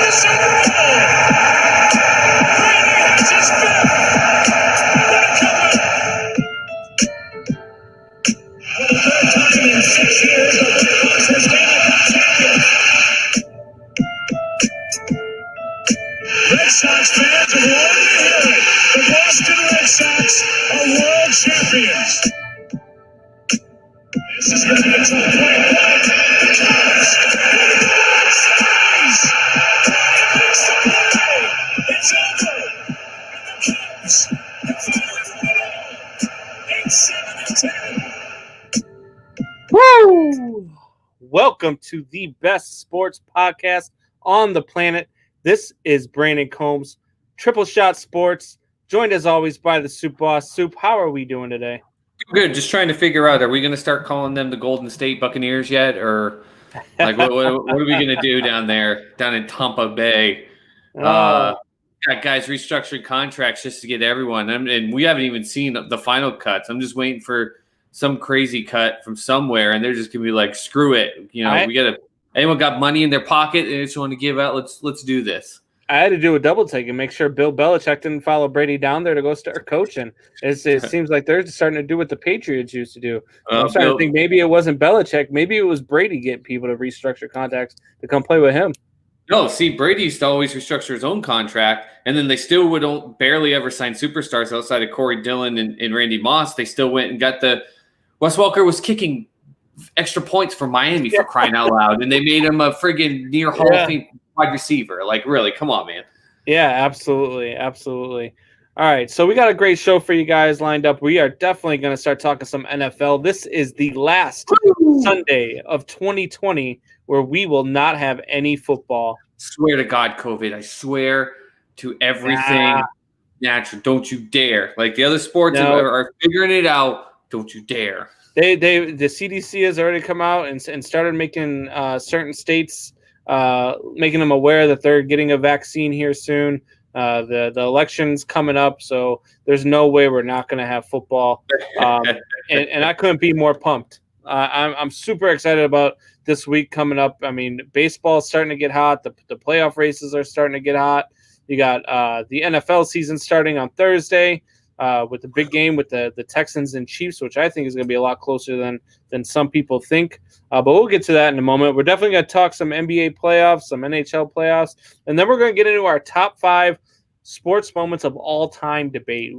Red Sox fans have wanted to hear it. The Boston Red Sox are world champions. This is going to get to the point. The Cubs. Skies. It's the play. It's over. And the Cubs have finally won it all. 8-7-10. Woo! Welcome to the best sports podcast on the planet. This is Brandon Combs, Triple Shot Sports, joined as always by the Soup Boss. Soup, how are we doing today? Good. Just trying to figure out, are we going to start calling them the Golden State Buccaneers yet? Or like, what are we going to do down in Tampa Bay? Got guys restructuring contracts just to get everyone. And we haven't even seen the final cuts. I'm just waiting for some crazy cut from somewhere. And they're just going to be like, screw it. You know, we got to. Anyone got money in their pocket and they just want to give out? Let's do this. I had to do a double take and make sure Bill Belichick didn't follow Brady down there to go start coaching. It seems like they're starting to do what the Patriots used to do. I'm starting to think maybe it wasn't Belichick. Maybe it was Brady getting people to restructure contracts to come play with him. No, see, Brady used to always restructure his own contract, and then they still would barely ever sign superstars outside of Corey Dillon and Randy Moss. They still went and got the – Wes Welker was kicking – extra points for Miami for crying out loud, and they made him a friggin' near Hall of Fame wide receiver. Like, really, come on, man. Yeah, absolutely. All right, so we got a great show for you guys lined up. We are definitely going to start talking some NFL. This is the last Sunday of 2020 where we will not have any football. Swear to God, COVID. I swear to everything natural. Don't you dare. Like, the other sports are figuring it out. Don't you dare. The CDC has already come out and started making certain states making them aware that they're getting a vaccine here soon. The election's coming up, so there's no way we're not going to have football. And I couldn't be more pumped. I'm super excited about this week coming up. I mean, baseball is starting to get hot. The playoff races are starting to get hot. You got the NFL season starting on Thursday. With the big game with the Texans and Chiefs, which I think is going to be a lot closer than some people think. But we'll get to that in a moment. We're definitely going to talk some NBA playoffs, some NHL playoffs, and then we're going to get into our top 5 sports moments of all-time debate.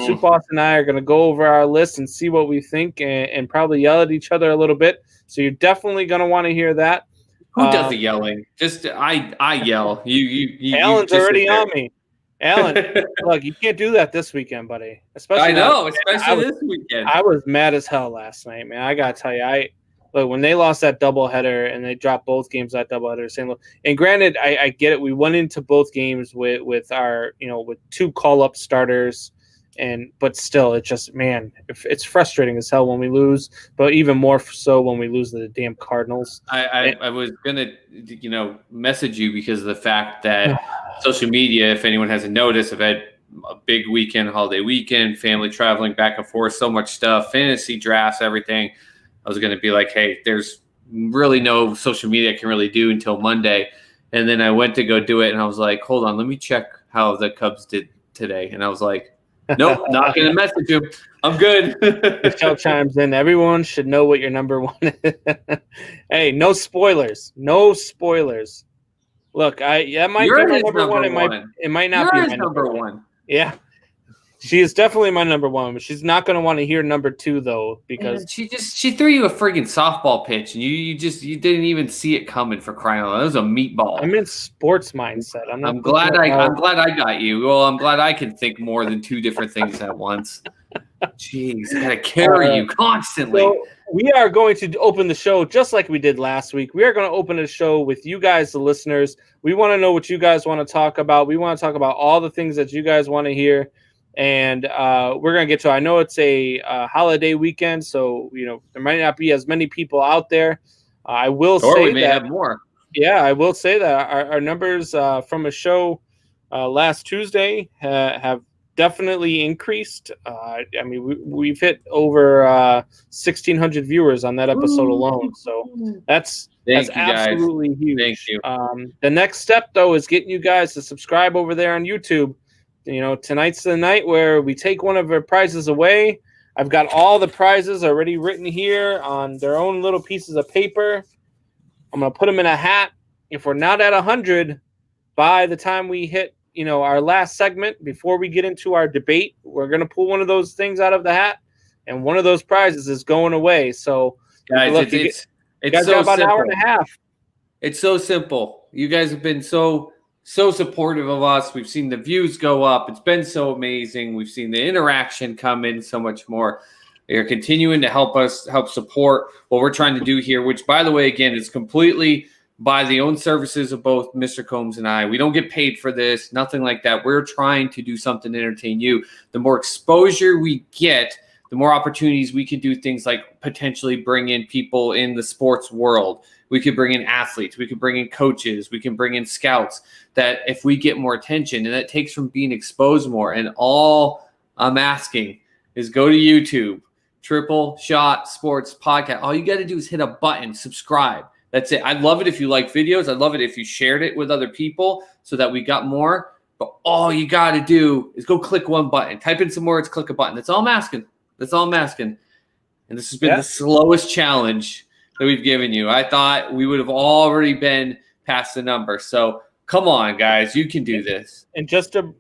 Soup Boss and I are going to go over our list and see what we think and probably yell at each other a little bit. So you're definitely going to want to hear that. Who does the yelling? Just I yell. Alan's already on me. Alan, look, you can't do that this weekend, buddy. Especially this weekend. I was mad as hell last night, man. I gotta tell you, look, when they lost that doubleheader and they dropped both games that doubleheader, St. Louis. And granted, I get it. We went into both games with our, with 2 call-up starters, but still, it's just, man, it's frustrating as hell when we lose. But even more so when we lose to the damn Cardinals. I was gonna, message you because of the fact that social media, if anyone hasn't noticed, I've had a big weekend, holiday weekend, family traveling back and forth, so much stuff, fantasy drafts, everything. I was going to be like, hey, there's really no social media I can really do until Monday. And then I went to go do it, and I was like, hold on, let me check how the Cubs did today. And I was like, nope, not going to message you. I'm good. Michelle chimes in. Everyone should know what your number one is. Hey, no spoilers. No spoilers. Look, that might be my number one. It might not be my number one. Yeah, she is definitely my number one, but she's not going to want to hear number 2 though, because she threw you a friggin' softball pitch and you didn't even see it coming, for crying out loud. That was a meatball. I'm in sports mindset. I'm glad I got you. Well, I'm glad I can think more than 2 different things at once. Jeez, I gotta carry you constantly. So we are going to open the show just like we did last week. We are going to open the show with you guys, the listeners. We want to know what you guys want to talk about. We want to talk about all the things that you guys want to hear. And we're going to get to, I know it's a holiday weekend, so, there might not be as many people out there. I will say we may have more. Yeah, I will say that our numbers from a show last Tuesday have definitely increased. We've hit over 1,600 viewers on that episode alone. So that's That's Thank you, guys. absolutely huge. Thank you. The next step, though, is getting you guys to subscribe over there on YouTube. Tonight's the night where we take one of our prizes away. I've got all the prizes already written here on their own little pieces of paper. I'm going to put them in a hat. If we're not at 100 by the time we hit, our last segment, before we get into our debate, we're going to pull one of those things out of the hat, and one of those prizes is going away. So, guys, look, it's guys so got about simple. an hour and a half. It's so simple. You guys have been so supportive of us. We've seen the views go up. It's been so amazing. We've seen the interaction come in so much more. They're continuing to help support what we're trying to do here, which, by the way, again, is completely by the own services of both Mr. Combs and I. We don't get paid for this, nothing like that. We're trying to do something to entertain you. The more exposure we get, the more opportunities we can do things like potentially bring in people in the sports world. We could bring in athletes. We could bring in coaches. We can bring in scouts, that if we get more attention, and that takes from being exposed more. And all I'm asking is go to YouTube, Triple Shot Sports Podcast. All you got to do is hit a button, subscribe. That's it. I'd love it if you like videos. I'd love it if you shared it with other people so that we got more. But all you got to do is go click one button. Type in some words, click a button. That's all I'm asking. That's all I'm asking. And this has been the slowest challenge that we've given you. I thought we would have already been past the number. So come on, guys. You can do this. And just to,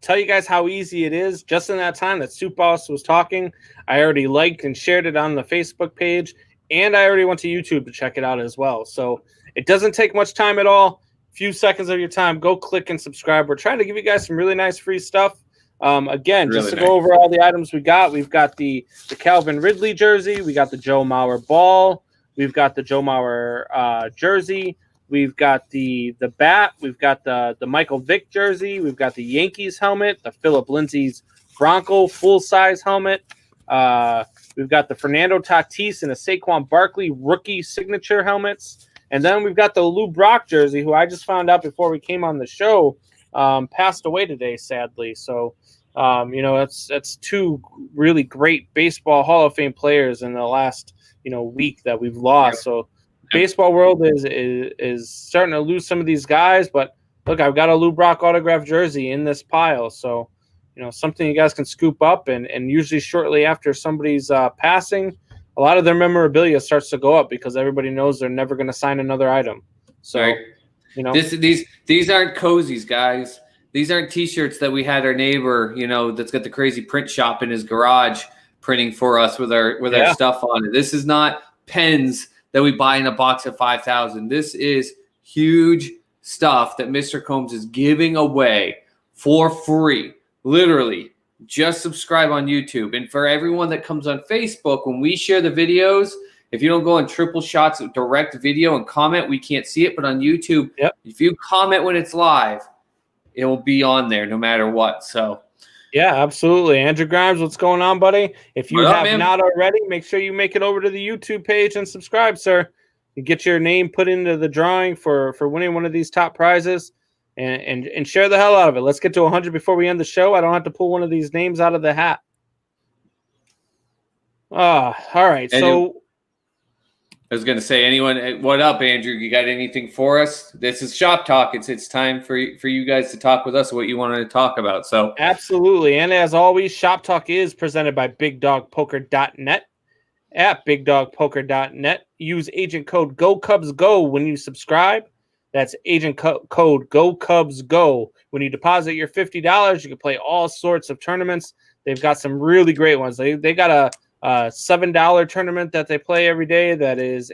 tell you guys how easy it is, just in that time that Soup Boss was talking, I already liked and shared it on the Facebook page, and I already went to YouTube to check it out as well. So it doesn't take much time at all. A few seconds of your time. Go click and subscribe. We're trying to give you guys some really nice free stuff. Again, really just to go over all the items we've got the Calvin Ridley jersey. We got the Joe Mauer ball. We've got the Joe Mauer jersey. We've got the bat. We've got the Michael Vick jersey. We've got the Yankees helmet, the Philip Lindsay's Bronco full-size helmet. We've got the Fernando Tatis and a Saquon Barkley rookie signature helmets. And then we've got the Lou Brock jersey, who I just found out before we came on the show, passed away today, sadly. So, that's two really great baseball Hall of Fame players in the last, week that we've lost. Yep. So baseball world is starting to lose some of these guys, but look, I've got a Lou Brock autographed jersey in this pile. So, something you guys can scoop up, and usually shortly after somebody's passing, a lot of their memorabilia starts to go up because everybody knows they're never going to sign another item. So, right. These aren't cozies, guys. These aren't T-shirts that we had our neighbor, that's got the crazy print shop in his garage printing for us with our stuff on it. This is not pens that we buy in a box of 5,000. This is huge stuff that Mr. Combs is giving away for free. Literally, just subscribe on YouTube. And for everyone that comes on Facebook, when we share the videos, if you don't go on Triple Shots direct video and comment, we can't see it. But on YouTube, If you comment when it's live, it will be on there no matter what. So, yeah, absolutely. Andrew Grimes, what's going on, buddy? If you have not already, make sure you make it over to the YouTube page and subscribe, sir. You get your name put into the drawing for winning one of these top prizes, and share the hell out of it. Let's get to 100 before we end the show. I don't have to pull one of these names out of the hat. All right. So I was going to say, what up, Andrew? You got anything for us? This is Shop Talk. It's time for you guys to talk with us what you wanted to talk about. So absolutely. And as always, Shop Talk is presented by BigDogPoker.net. At BigDogPoker.net, use agent code GoCubsGo when you subscribe. That's agent code GoCubsGo. When you deposit your $50, you can play all sorts of tournaments. They've got some really great ones. They got a $7 tournament that they play every day. That is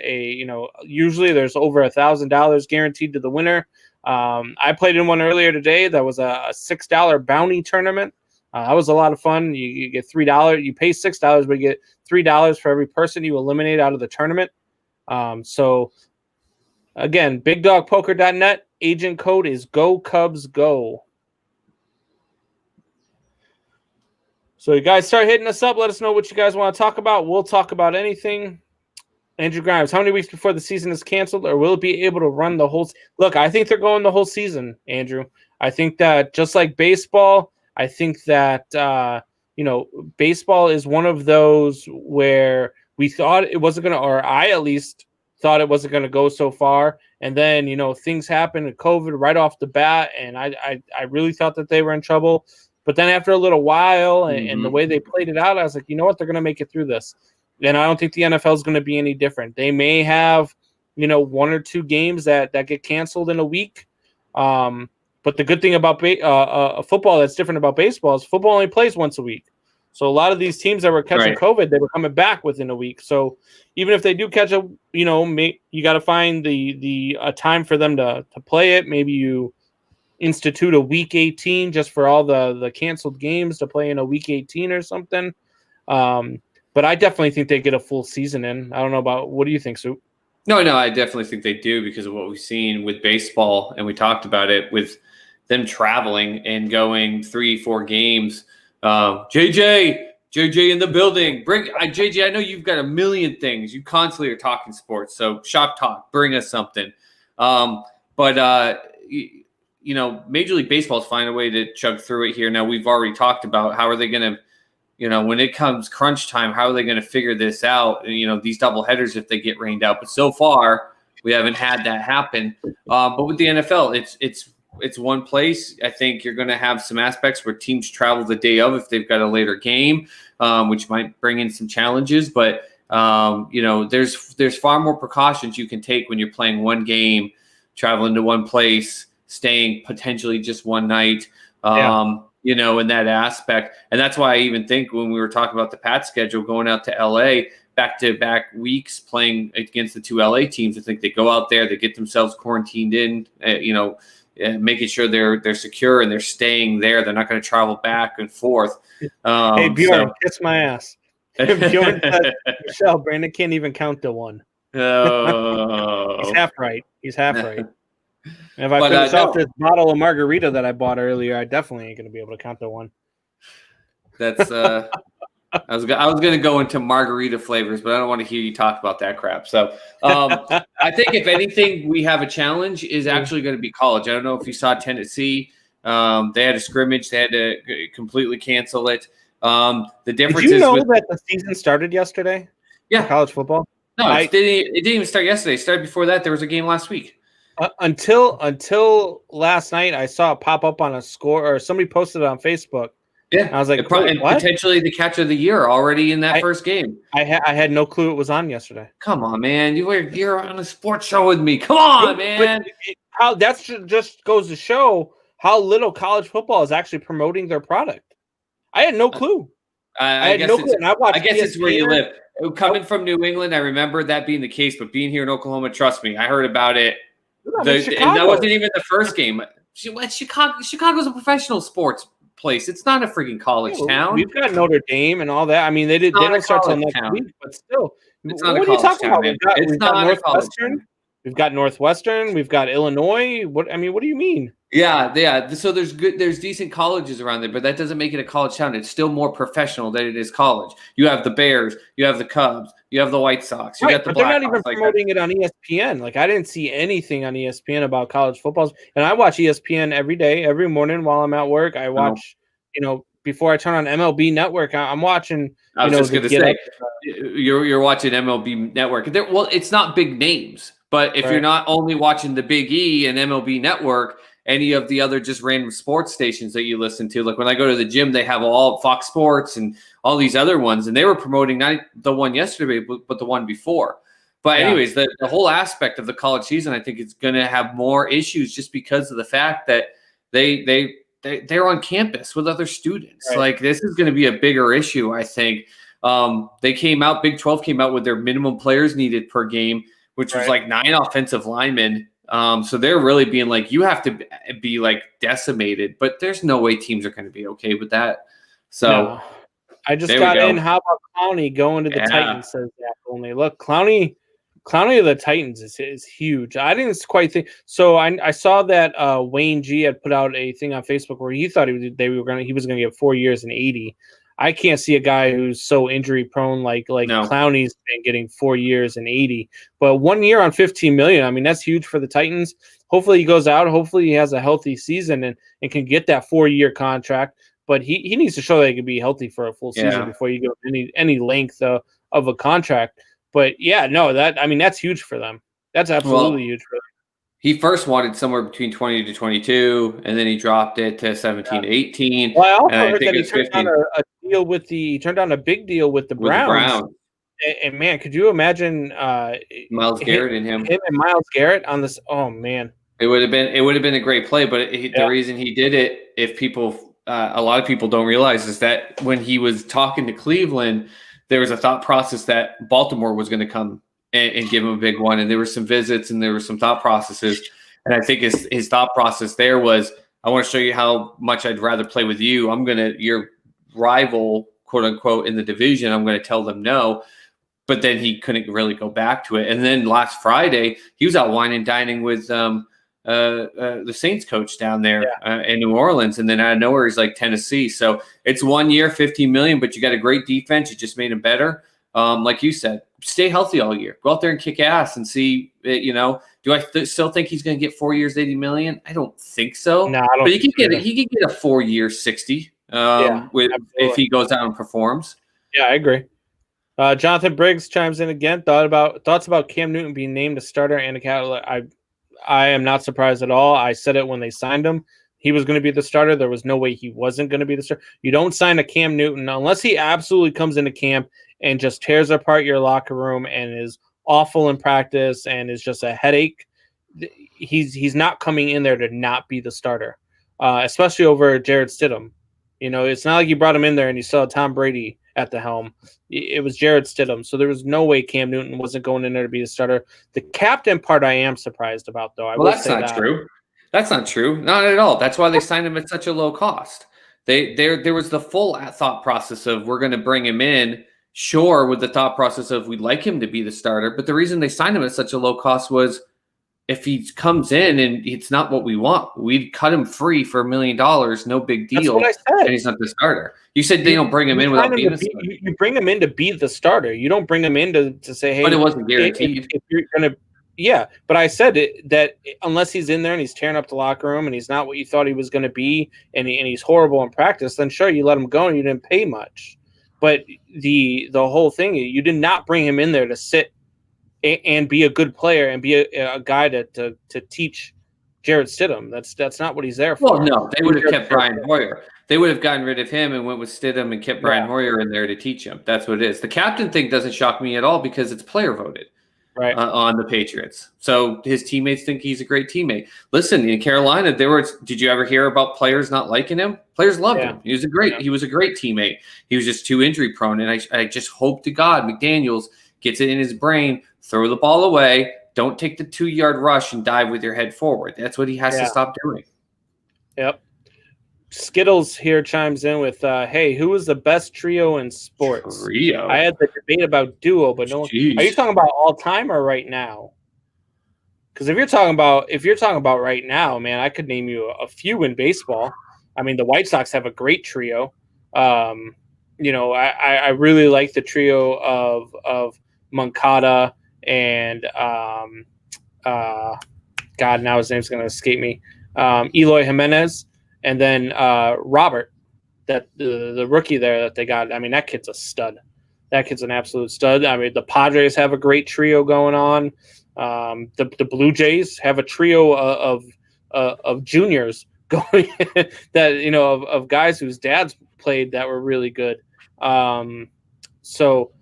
usually there's over $1,000 guaranteed to the winner. I played in one earlier today. That was a $6 bounty tournament. That was a lot of fun. You get $3. You pay $6, but you get $3 for every person you eliminate out of the tournament. So again, BigDogPoker.net. Agent code is GoCubsGo. So you guys start hitting us up. Let us know what you guys want to talk about. We'll talk about anything. Andrew Grimes, how many weeks before the season is canceled, or will it be able to run the whole Look, I think they're going the whole season, Andrew. I think that just like baseball, I think that baseball is one of those where we thought it wasn't going to, or I at least thought it wasn't going to go so far. And then, things happened with COVID right off the bat. And I really thought that they were in trouble. But then after a little while and the way they played it out, I was like, you know what? They're going to make it through this. And I don't think the NFL is going to be any different. They may have, 1 or 2 games that get canceled in a week. But the good thing about football that's different about baseball is football only plays once a week. So a lot of these teams that were catching COVID, they were coming back within a week. So even if they do catch you got to find a time for them to play it. Maybe you institute a week 18 just for all the canceled games to play in a week 18 or something. But I definitely think they get a full season in. I don't know what do you think, Sue? No, I definitely think they do because of what we've seen with baseball, and we talked about it with them traveling and going 3-4 games. JJ in the building. JJ, I know you've got a million things. You constantly are talking sports, so shop talk. Bring us something. But Major League Baseball's find a way to chug through it here. Now, we've already talked about how are they going to, when it comes crunch time, how are they going to figure this out? These double headers if they get rained out. But so far, we haven't had that happen. But with the NFL, it's one place. I think you're going to have some aspects where teams travel the day of if they've got a later game, which might bring in some challenges. But there's far more precautions you can take when you're playing one game, traveling to one place, staying potentially just one night. In that aspect. And that's why I even think when we were talking about the Pats schedule going out to LA back-to-back weeks playing against the 2 LA teams, I think they go out there, they get themselves quarantined in, making sure they're secure and they're staying there. They're not going to travel back and forth. Hey, Bjorn, kiss my ass. Bjorn said, Michelle, Brandon can't even count to 1. Oh. He's half right. And if I finish off this bottle of margarita that I bought earlier, I definitely ain't going to be able to count to 1. That's I was going to go into margarita flavors, but I don't want to hear you talk about that crap. So I think if anything, we have a challenge is actually going to be college. I don't know if you saw Tennessee. They had a scrimmage. They had to completely cancel it. The difference is that the season started yesterday? Yeah, college football. No, it didn't even start yesterday. It started before that. There was a game last week. Until last night, I saw it pop up on a score, or somebody posted it on Facebook. Yeah, and I was like, and potentially the catch of the year already in that first game. I had no clue it was on yesterday. Come on, man! You're on a sports show with me. Come on, man! How that just goes to show how little college football is actually promoting their product. I had no clue. I had no clue. I guess it's where you live. Coming from New England, I remember that being the case, but being here in Oklahoma, trust me, I heard about it. And that wasn't even the first game. Chicago's a professional sports place. It's not a freaking college town. We've got Notre Dame and all that. I mean, they don't start till next week, but still. It's not what are you talking about? We've got Northwestern. We've got Northwestern. We've got Illinois. What do you mean? Yeah. So there's decent colleges around there, but that doesn't make it a college town. It's still more professional than it is college. You have the Bears, you have the Cubs, you have the White Sox, you got the Blackhawks. They're not even promoting it on ESPN. Like I didn't see anything on ESPN about college football. And I watch ESPN every day, every morning while I'm at work. I watch, before I turn on MLB Network, I'm watching. I was just going to say, you're watching MLB Network. Well, it's not big names, but if you're not only watching the Big E and MLB Network, any of the other just random sports stations that you listen to, like when I go to the gym, they have all Fox Sports and all these other ones, and they were promoting not the one yesterday, but the one before. But anyways, the whole aspect of the college season, I think it's going to have more issues just because of the fact that they're on campus with other students. Right. Like this is going to be a bigger issue, I think. Big 12 came out with their minimum players needed per game, which was like 9 offensive linemen. So they're really being like, you have to be like decimated, but there's no way teams are going to be okay with that. So I just got in. How about Clowney going to the Titans? Says that only. Look, Clowney of the Titans is huge. I didn't quite think so. I saw that Wayne G had put out a thing on Facebook where he thought he was going to get 4 years and 80. I can't see a guy who's so injury prone like Clowney's been getting 4 years and 80. But 1 year on $15 million, I mean, that's huge for the Titans. Hopefully he goes out. Hopefully he has a healthy season and can get that 4-year contract. But he needs to show that he can be healthy for a full season before you go any length of a contract. But yeah, no, that's huge for them. That's absolutely huge for them. He first wanted somewhere between 20 to 22, and then he dropped it to 17 to 18. Well, I also and I heard think that he it's turned 15 down he turned down a big deal with the with the Browns. Browns. And man, could you imagine Miles Garrett and him and Miles Garrett on this? Oh man, it would have been a great play. But the reason he did it, if people, a lot of people don't realize, is that when he was talking to Cleveland, there was a thought process that Baltimore was going to come and give him a big one, and there were some visits and there were some thought processes. And I think his thought process there was, I want to show you how much I'd rather play with you. Your rival, quote unquote, in the division, I'm going to tell them no. But then he couldn't really go back to it. And then last Friday, he was out wine and dining with the Saints coach down there in New Orleans. And then out of nowhere, he's like Tennessee. So it's 1 year, $15 million, but you got a great defense. You just made him better. Like you said, stay healthy all year. Go out there and kick ass and see, do I still think he's going to get 4 years, $80 million? I don't think so. No, I don't. But he could get a 4 year, 60 if he goes out and performs. Yeah, I agree. Jonathan Briggs chimes in again. Thoughts about Cam Newton being named a starter and a catalyst. I am not surprised at all. I said it when they signed him. He was going to be the starter. There was no way he wasn't going to be the starter. You don't sign a Cam Newton unless he absolutely comes into camp and just tears apart your locker room and is awful in practice and is just a headache. He's not coming in there to not be the starter, especially over Jarrett Stidham. It's not like you brought him in there and you saw Tom Brady at the helm. It was Jarrett Stidham. So there was no way Cam Newton wasn't going in there to be the starter. The captain part I am surprised about, though. That's not true. That's not true. Not at all. That's why they signed him at such a low cost. There was the full thought process of, we're going to bring him in, sure, with the thought process of, we'd like him to be the starter. But the reason they signed him at such a low cost was, if he comes in and it's not what we want, we'd cut him free for $1 million, no big deal. That's what I said. And he's not the starter. You said they don't bring him in without being the starter. You bring him in to be the starter. You don't bring him in to say, hey. But it wasn't guaranteed. If you're gonna, but I said that unless he's in there and he's tearing up the locker room and he's not what you thought he was going to be and he's horrible in practice, then sure, you let him go and you didn't pay much. But the whole thing, you did not bring him in there to sit and be a good player and be a guy to teach Jarrett Stidham. That's not what he's there for. Well, no, they would have kept Brian Hoyer. They would have gotten rid of him and went with Stidham and kept Brian Hoyer in there to teach him. That's what it is. The captain thing doesn't shock me at all because it's player voted on the Patriots. So his teammates think he's a great teammate. Listen, in Carolina, did you ever hear about players not liking him? Players loved him. He was a great teammate. He was just too injury prone. And I just hope to God McDaniels gets it in his brain, throw the ball away, don't take the 2-yard rush and dive with your head forward. That's what he has to stop doing. Yep. Skittles here chimes in with, hey, who was the best trio in sports? Trio? I had the debate about duo, but no one. Are you talking about all time or right now? Because if you're talking about right now, man, I could name you a few in baseball. I mean, the White Sox have a great trio. I really like the trio of Moncada and God, now his name's going to escape me. Eloy Jimenez, and then Robert, that the rookie there that they got. I mean, that kid's a stud. That kid's an absolute stud. I mean, the Padres have a great trio going on. The Blue Jays have a trio of juniors going that of guys whose dads played that were really good. So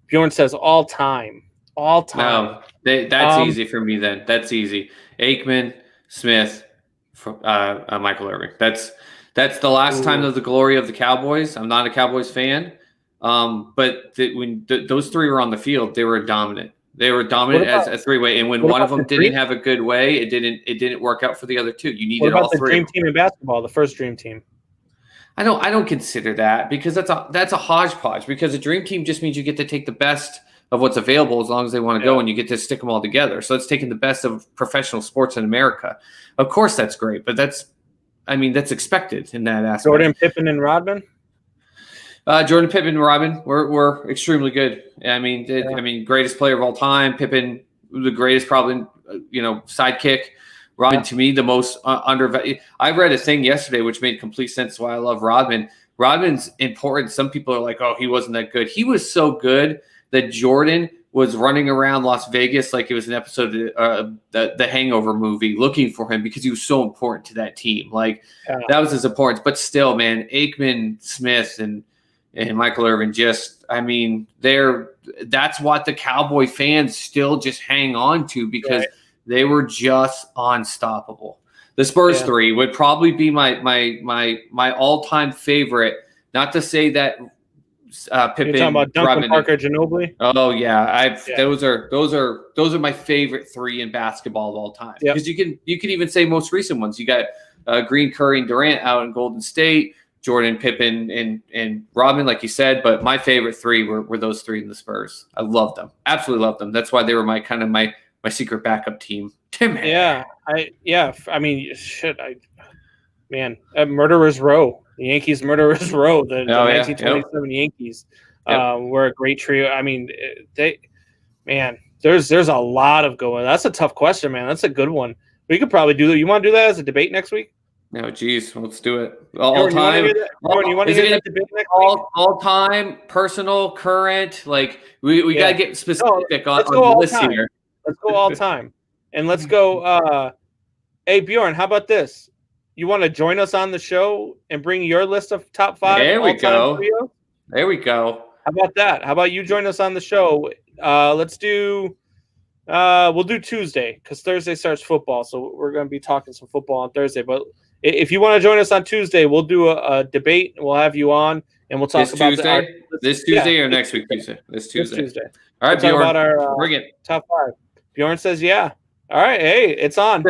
Bjorn says all time. No, that's easy for me then. That's easy. Aikman, Smith, Michael Irvin. That's the last time of the glory of the Cowboys. I'm not a Cowboys fan, but when those three were on the field, they were dominant. They were dominant as a three-way, and when one of them didn't have a good way, it didn't work out for the other two. You needed all three. The dream team in basketball, the first dream team. I don't consider that because that's a hodgepodge. Because a dream team just means you get to take the best of what's available as long as they want to go, and you get to stick them all together. So it's taking the best of professional sports in America. Of course, that's great, but that's expected in that aspect. Jordan, Pippen, and Rodman. Jordan, Pippen, and Rodman were extremely good. I mean, greatest player of all time. Pippen, the greatest, probably, sidekick. Rodman, to me, the most undervalued. I read a thing yesterday which made complete sense why I love Rodman. Rodman's important. Some people are like, oh, he wasn't that good. He was so good that Jordan was running around Las Vegas like it was an episode of the Hangover movie, looking for him because he was so important to that team. Like that was his importance. But still, man, Aikman, Smith, and Michael Irvin that's what the Cowboy fans still just hang on to because they were just unstoppable. The Spurs 3 would probably be my all-time favorite. Not to say that Pippen, you're talking about Duncan, Robin, Parker, Ginobili. Oh yeah, those are my favorite 3 in basketball of all time. Because you can even say most recent ones. You got Green, Curry, and Durant out in Golden State. Jordan, Pippen, and Rodman, like you said, but my favorite 3 were those 3 in the Spurs. I loved them, absolutely loved them. That's why they were my secret backup team. Murderers Row, the Yankees Murderers Row, the 1927 Yankees were a great trio. I mean, there's a lot of going. That's a tough question, man. That's a good one. We could probably do that. You want to do that as a debate next week? No, geez, let's do it. All time. You want to hear that debate next week? All time, personal, current. Like we gotta get specific on the list here. Let's go all time, and let's go. Hey Bjorn, how about this? You want to join us on the show and bring your list of top 5? There we go. Trios? There we go. How about that? How about you join us on the show? Let's do. We'll do Tuesday because Thursday starts football, so we're going to be talking some football on Thursday. But if you want to join us on Tuesday, we'll do a debate. We'll have you on, and we'll talk about this Tuesday or next week Tuesday. This Tuesday. All right, we'll Bjorn. Talk about our top 5. Bjorn says, "Yeah." All right, hey, it's on.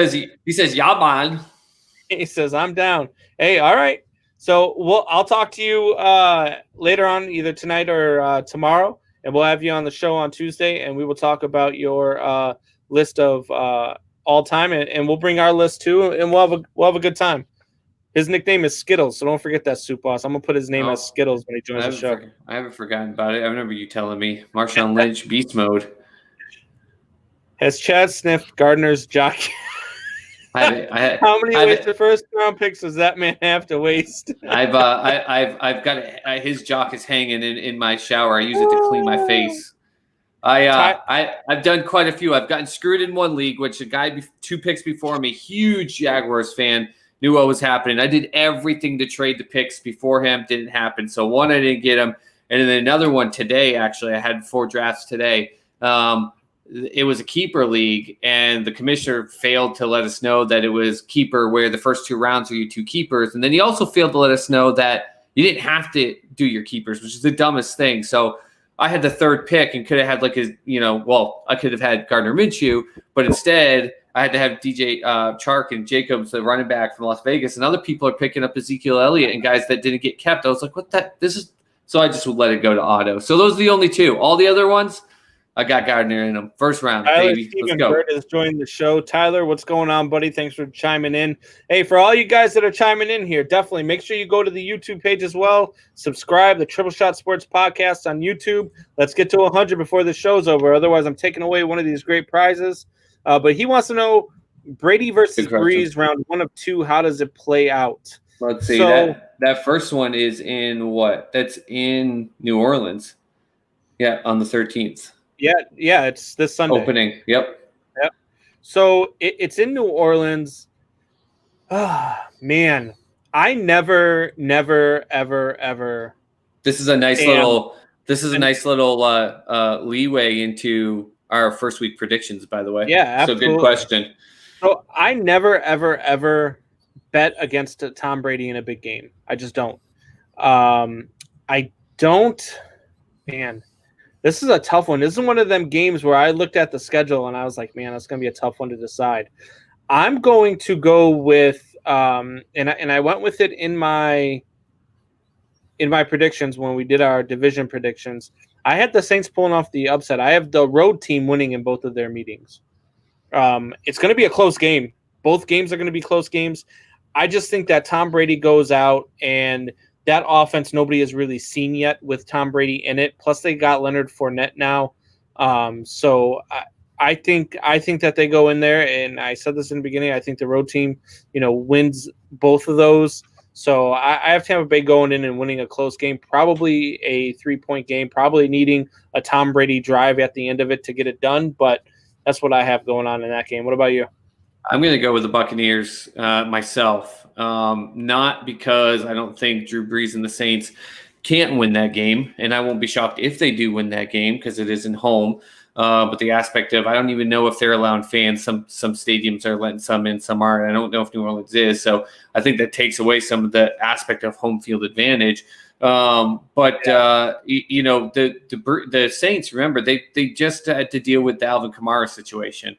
He says, "Yeah, man." He says, "I'm down." Hey, all right. So I'll talk to you later on, either tonight or tomorrow, and we'll have you on the show on Tuesday, and we will talk about your list of all time, and we'll bring our list too, and we'll have a good time. His nickname is Skittles, so don't forget that, Soup Boss. I'm gonna put his name as Skittles when he joins the show. I haven't forgotten about it. I remember you telling me. Marshawn Lynch, beast mode. Has Chad sniffed Gardner's jock? How many wasted first round picks does that man have to waste? I've got his jock is hanging in my shower. I use it to clean my face. I've done quite a few. I've gotten screwed in one league, which a guy 2 picks before me, huge Jaguars fan, knew what was happening. I did everything to trade the picks before him. Didn't happen. So one, I didn't get him, and then another one today. Actually, I had 4 drafts today. It was a keeper league, and the commissioner failed to let us know that it was keeper where the first 2 rounds are your 2 keepers. And then he also failed to let us know that you didn't have to do your keepers, which is the dumbest thing. So I had the 3rd pick and could have had I could have had Gardner Minshew, but instead I had to have DJ Chark and Jacobs, the running back from Las Vegas, and other people are picking up Ezekiel Elliott and guys that didn't get kept. I was like, so I just would let it go to auto. So those are the only 2. All the other ones, I got Gardner in them. First round, Tyler baby. Stephen Let's go. Bird has joined the show. Tyler, what's going on, buddy? Thanks for chiming in. Hey, for all you guys that are chiming in here, definitely make sure you go to the YouTube page as well. Subscribe, the Triple Shot Sports Podcast on YouTube. Let's get to 100 before the show's over. Otherwise, I'm taking away one of these great prizes. But he wants to know Brady versus Breeze, round 1 of 2. How does it play out? Let's see. That first one is in what? That's in New Orleans. Yeah, on the 13th. Yeah, it's this Sunday. Opening, yep. So it's in New Orleans. Man, I never, ever. This is a nice little leeway into our first week predictions, by the way. Yeah, absolutely. So good question. So I never, ever bet against Tom Brady in a big game. I just don't. I don't. Man. This is a tough one. This is one of them games where I looked at the schedule and I was like, man, that's going to be a tough one to decide. I'm going to go with and I went with it in my predictions when we did our division predictions. I had the Saints pulling off the upset. I have the road team winning in both of their meetings. It's going to be a close game. Both games are going to be close games. I just think that Tom Brady goes out and that offense nobody has really seen yet with Tom Brady in it. Plus, they got Leonard Fournette now. So I think that they go in there, and I said this in the beginning. I think the road team, wins both of those. So I have Tampa Bay going in and winning a close game, probably a 3-point game, probably needing a Tom Brady drive at the end of it to get it done. But that's what I have going on in that game. What about you? I'm going to go with the Buccaneers myself, not because I don't think Drew Brees and the Saints can't win that game, and I won't be shocked if they do win that game because it isn't home. But the aspect of I don't even know if they're allowing fans. Some stadiums are letting some in, some aren't. I don't know if New Orleans is. So I think that takes away some of the aspect of home field advantage. The Saints, remember, they just had to deal with the Alvin Kamara situation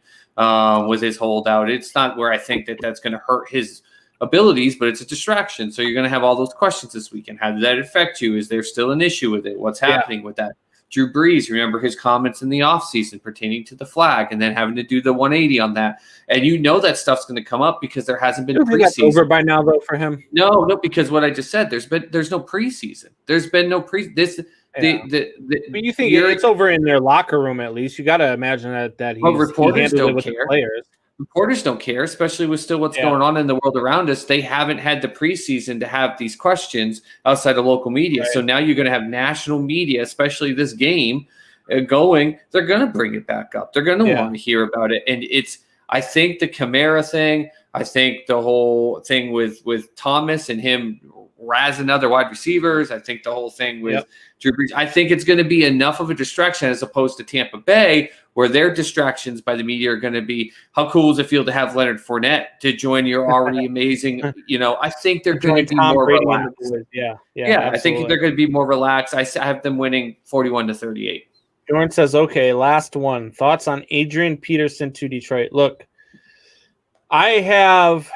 with his holdout. It's not where I think that's going to hurt his abilities, but it's a distraction. So you're going to have all those questions this weekend. How did that affect you? Is there still an issue with it? What's happening with that? Drew Brees, remember his comments in the offseason pertaining to the flag and then having to do the 180 on that. And that stuff's going to come up because there hasn't been preseason. That's over by now, though, for him. No, because what I just said, there's no preseason. There's been no but you think it's over in their locker room at least? You got to imagine that reporters don't care. Players. Reporters don't care, especially with still what's going on in the world around us. They haven't had the preseason to have these questions outside of local media. Right. So now you're going to have national media, especially this game, going. They're going to bring it back up. They're going to want to hear about it. And I think the Kamara thing, I think the whole thing with Thomas and him razzing other wide receivers, I think the whole thing with Drew Brees, I think it's going to be enough of a distraction as opposed to Tampa Bay, where their distractions by the media are going to be, how cool does it feel to have Leonard Fournette to join your already amazing, I think they're going to be more relaxed. I think they're going to be more relaxed. I have them winning 41-38. Jordan says, okay, last one. Thoughts on Adrian Peterson to Detroit? Look, I have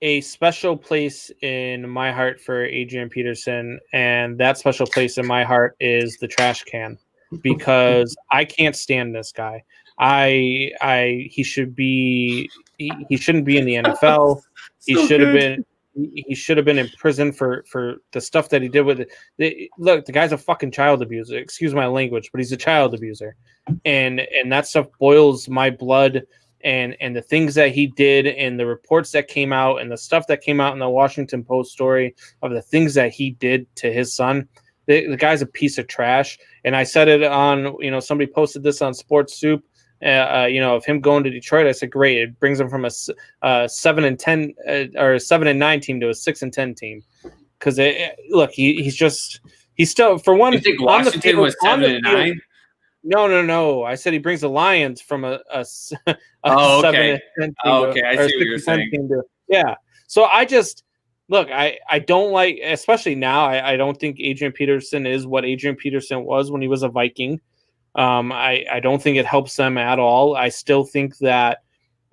a special place in my heart for Adrian Peterson, and that special place in my heart is the trash can, because I can't stand this guy. He shouldn't be in the NFL. He should have been in prison for the stuff that he did with it. Look, the guy's a fucking child abuser. Excuse my language, but he's a child abuser, and that stuff boils my blood. And the things that he did and the reports that came out and the stuff that came out in the Washington Post story of the things that he did to his son, the guy's a piece of trash. And I said it on, somebody posted this on Sports Soup, of him going to Detroit. I said, great. It brings him from a 7-10 or 7-9 team to a 6-10 team. Because he's still, for one, you think Washington was 7-9? No. I said he brings the Lions from a 7-10 okay. team. Okay, I see what you're saying. So I don't like, especially now, I don't think Adrian Peterson is what Adrian Peterson was when he was a Viking. I don't think it helps them at all. I still think that,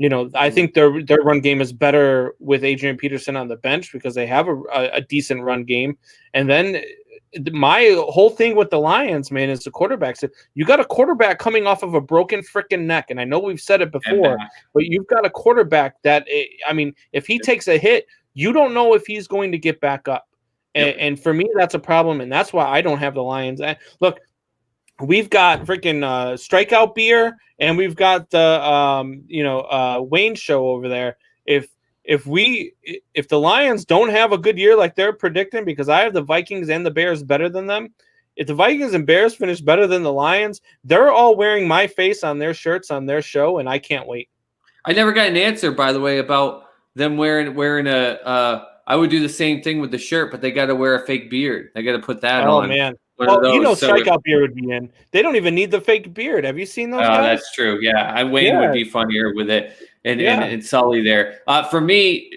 I think their run game is better with Adrian Peterson on the bench because they have a decent run game. And then my whole thing with the Lions, man, is the quarterbacks. You got a quarterback coming off of a broken freaking neck, and I know we've said it before, but you've got a quarterback that, if he takes a hit, you don't know if he's going to get back up. And for me, that's a problem, and that's why I don't have the Lions. Look, we've got freaking strikeout beer, and we've got the Wayne show over there. If the Lions don't have a good year like they're predicting, because I have the Vikings and the Bears better than them, if the Vikings and Bears finish better than the Lions, they're all wearing my face on their shirts on their show, and I can't wait. I never got an answer, by the way, about them wearing a I would do the same thing with the shirt, but they got to wear a fake beard. They got to put that on. Oh, man. Well, strikeout beer would be in. They don't even need the fake beard. Have you seen those guys? That's true. Yeah, Wayne would be funnier with it, and Sully there. For me,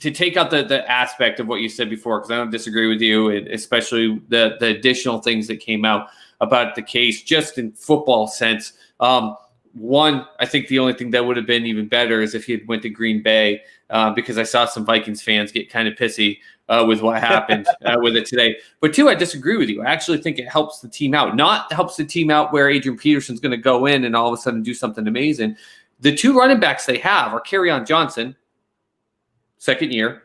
to take out the aspect of what you said before, because I don't disagree with you, and especially the additional things that came out about the case, just in football sense. One, I think the only thing that would have been even better is if he had went to Green Bay, because I saw some Vikings fans get kind of pissy with what happened with it today. But two, I disagree with you. I actually think it helps the team out. Not helps the team out where Adrian Peterson's going to go in and all of a sudden do something amazing. The two running backs they have are Kerryon Johnson, second year,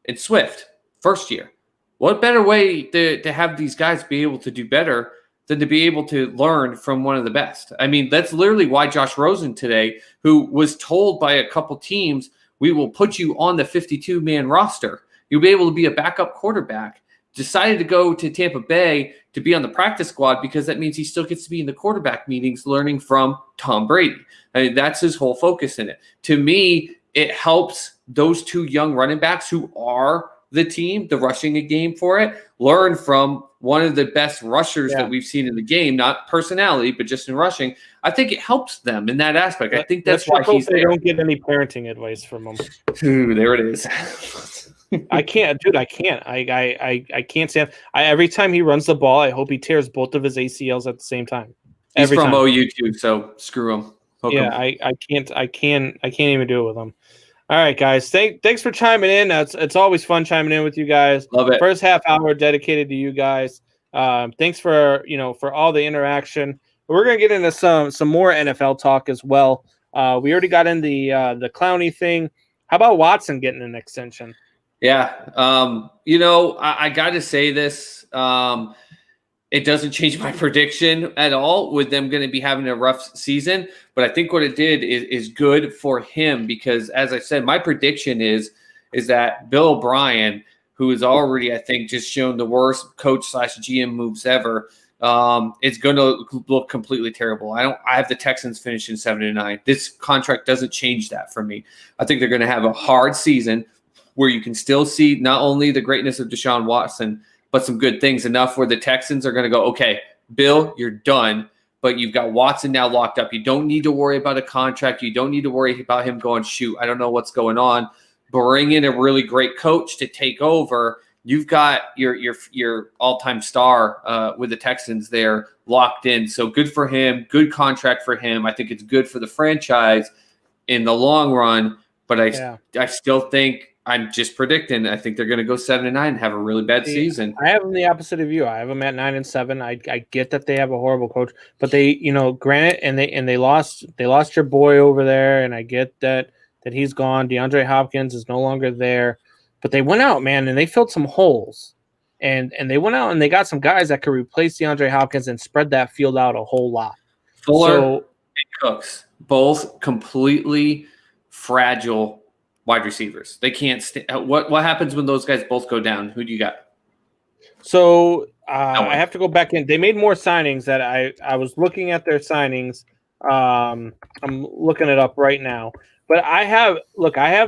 and Swift, first year. What better way to have these guys be able to do better than to be able to learn from one of the best? I mean, that's literally why Josh Rosen today, who was told by a couple teams, we will put you on the 52-man roster. You'll be able to be a backup quarterback. Decided to go to Tampa Bay to be on the practice squad because that means he still gets to be in the quarterback meetings learning from Tom Brady. I mean, that's his whole focus in it. To me, it helps those two young running backs who are the team, the rushing a game for it, learn from one of the best rushers that we've seen in the game, not personality, but just in rushing. I think it helps them in that aspect. I think that's why he's there. They don't get any parenting advice from him. Ooh, there it is. I can't, dude. I can't. I can't stand. Every time he runs the ball, I hope he tears both of his ACLs at the same time. He's from OU too, so screw him. I can't even do it with him. All right, guys. Thanks for chiming in. It's always fun chiming in with you guys. Love it. First half hour dedicated to you guys. Thanks for all the interaction. We're gonna get into some more NFL talk as well. We already got in the Clowney thing. How about Watson getting an extension? Yeah. I got to say this. It doesn't change my prediction at all with them going to be having a rough season. But I think what it did is good for him because, as I said, my prediction is that Bill O'Brien, who is already, I think, just shown the worst coach/GM moves ever, is going to look completely terrible. I have the Texans finishing 7-9. This contract doesn't change that for me. I think they're going to have a hard season where you can still see not only the greatness of Deshaun Watson, but some good things enough where the Texans are going to go, okay, Bill, you're done, but you've got Watson now locked up. You don't need to worry about a contract. You don't need to worry about him going, shoot, I don't know what's going on. Bring in a really great coach to take over. You've got your all-time star with the Texans there locked in. So good for him. Good contract for him. I think it's good for the franchise in the long run, but I still think I'm just predicting. I think they're going to go 7-9 and have a really bad season. I have them the opposite of you. I have them at 9-7. I get that they have a horrible coach, but they, granted, and they lost your boy over there, and I get that he's gone. DeAndre Hopkins is no longer there, but they went out, man, and they filled some holes, and they went out and they got some guys that could replace DeAndre Hopkins and spread that field out a whole lot. Fuller and Cooks, both completely fragile wide receivers. They can't what happens when those guys both go down? Who do you got? So I have to go back in. They made more signings that I was looking at their signings. I'm looking it up right now. But I have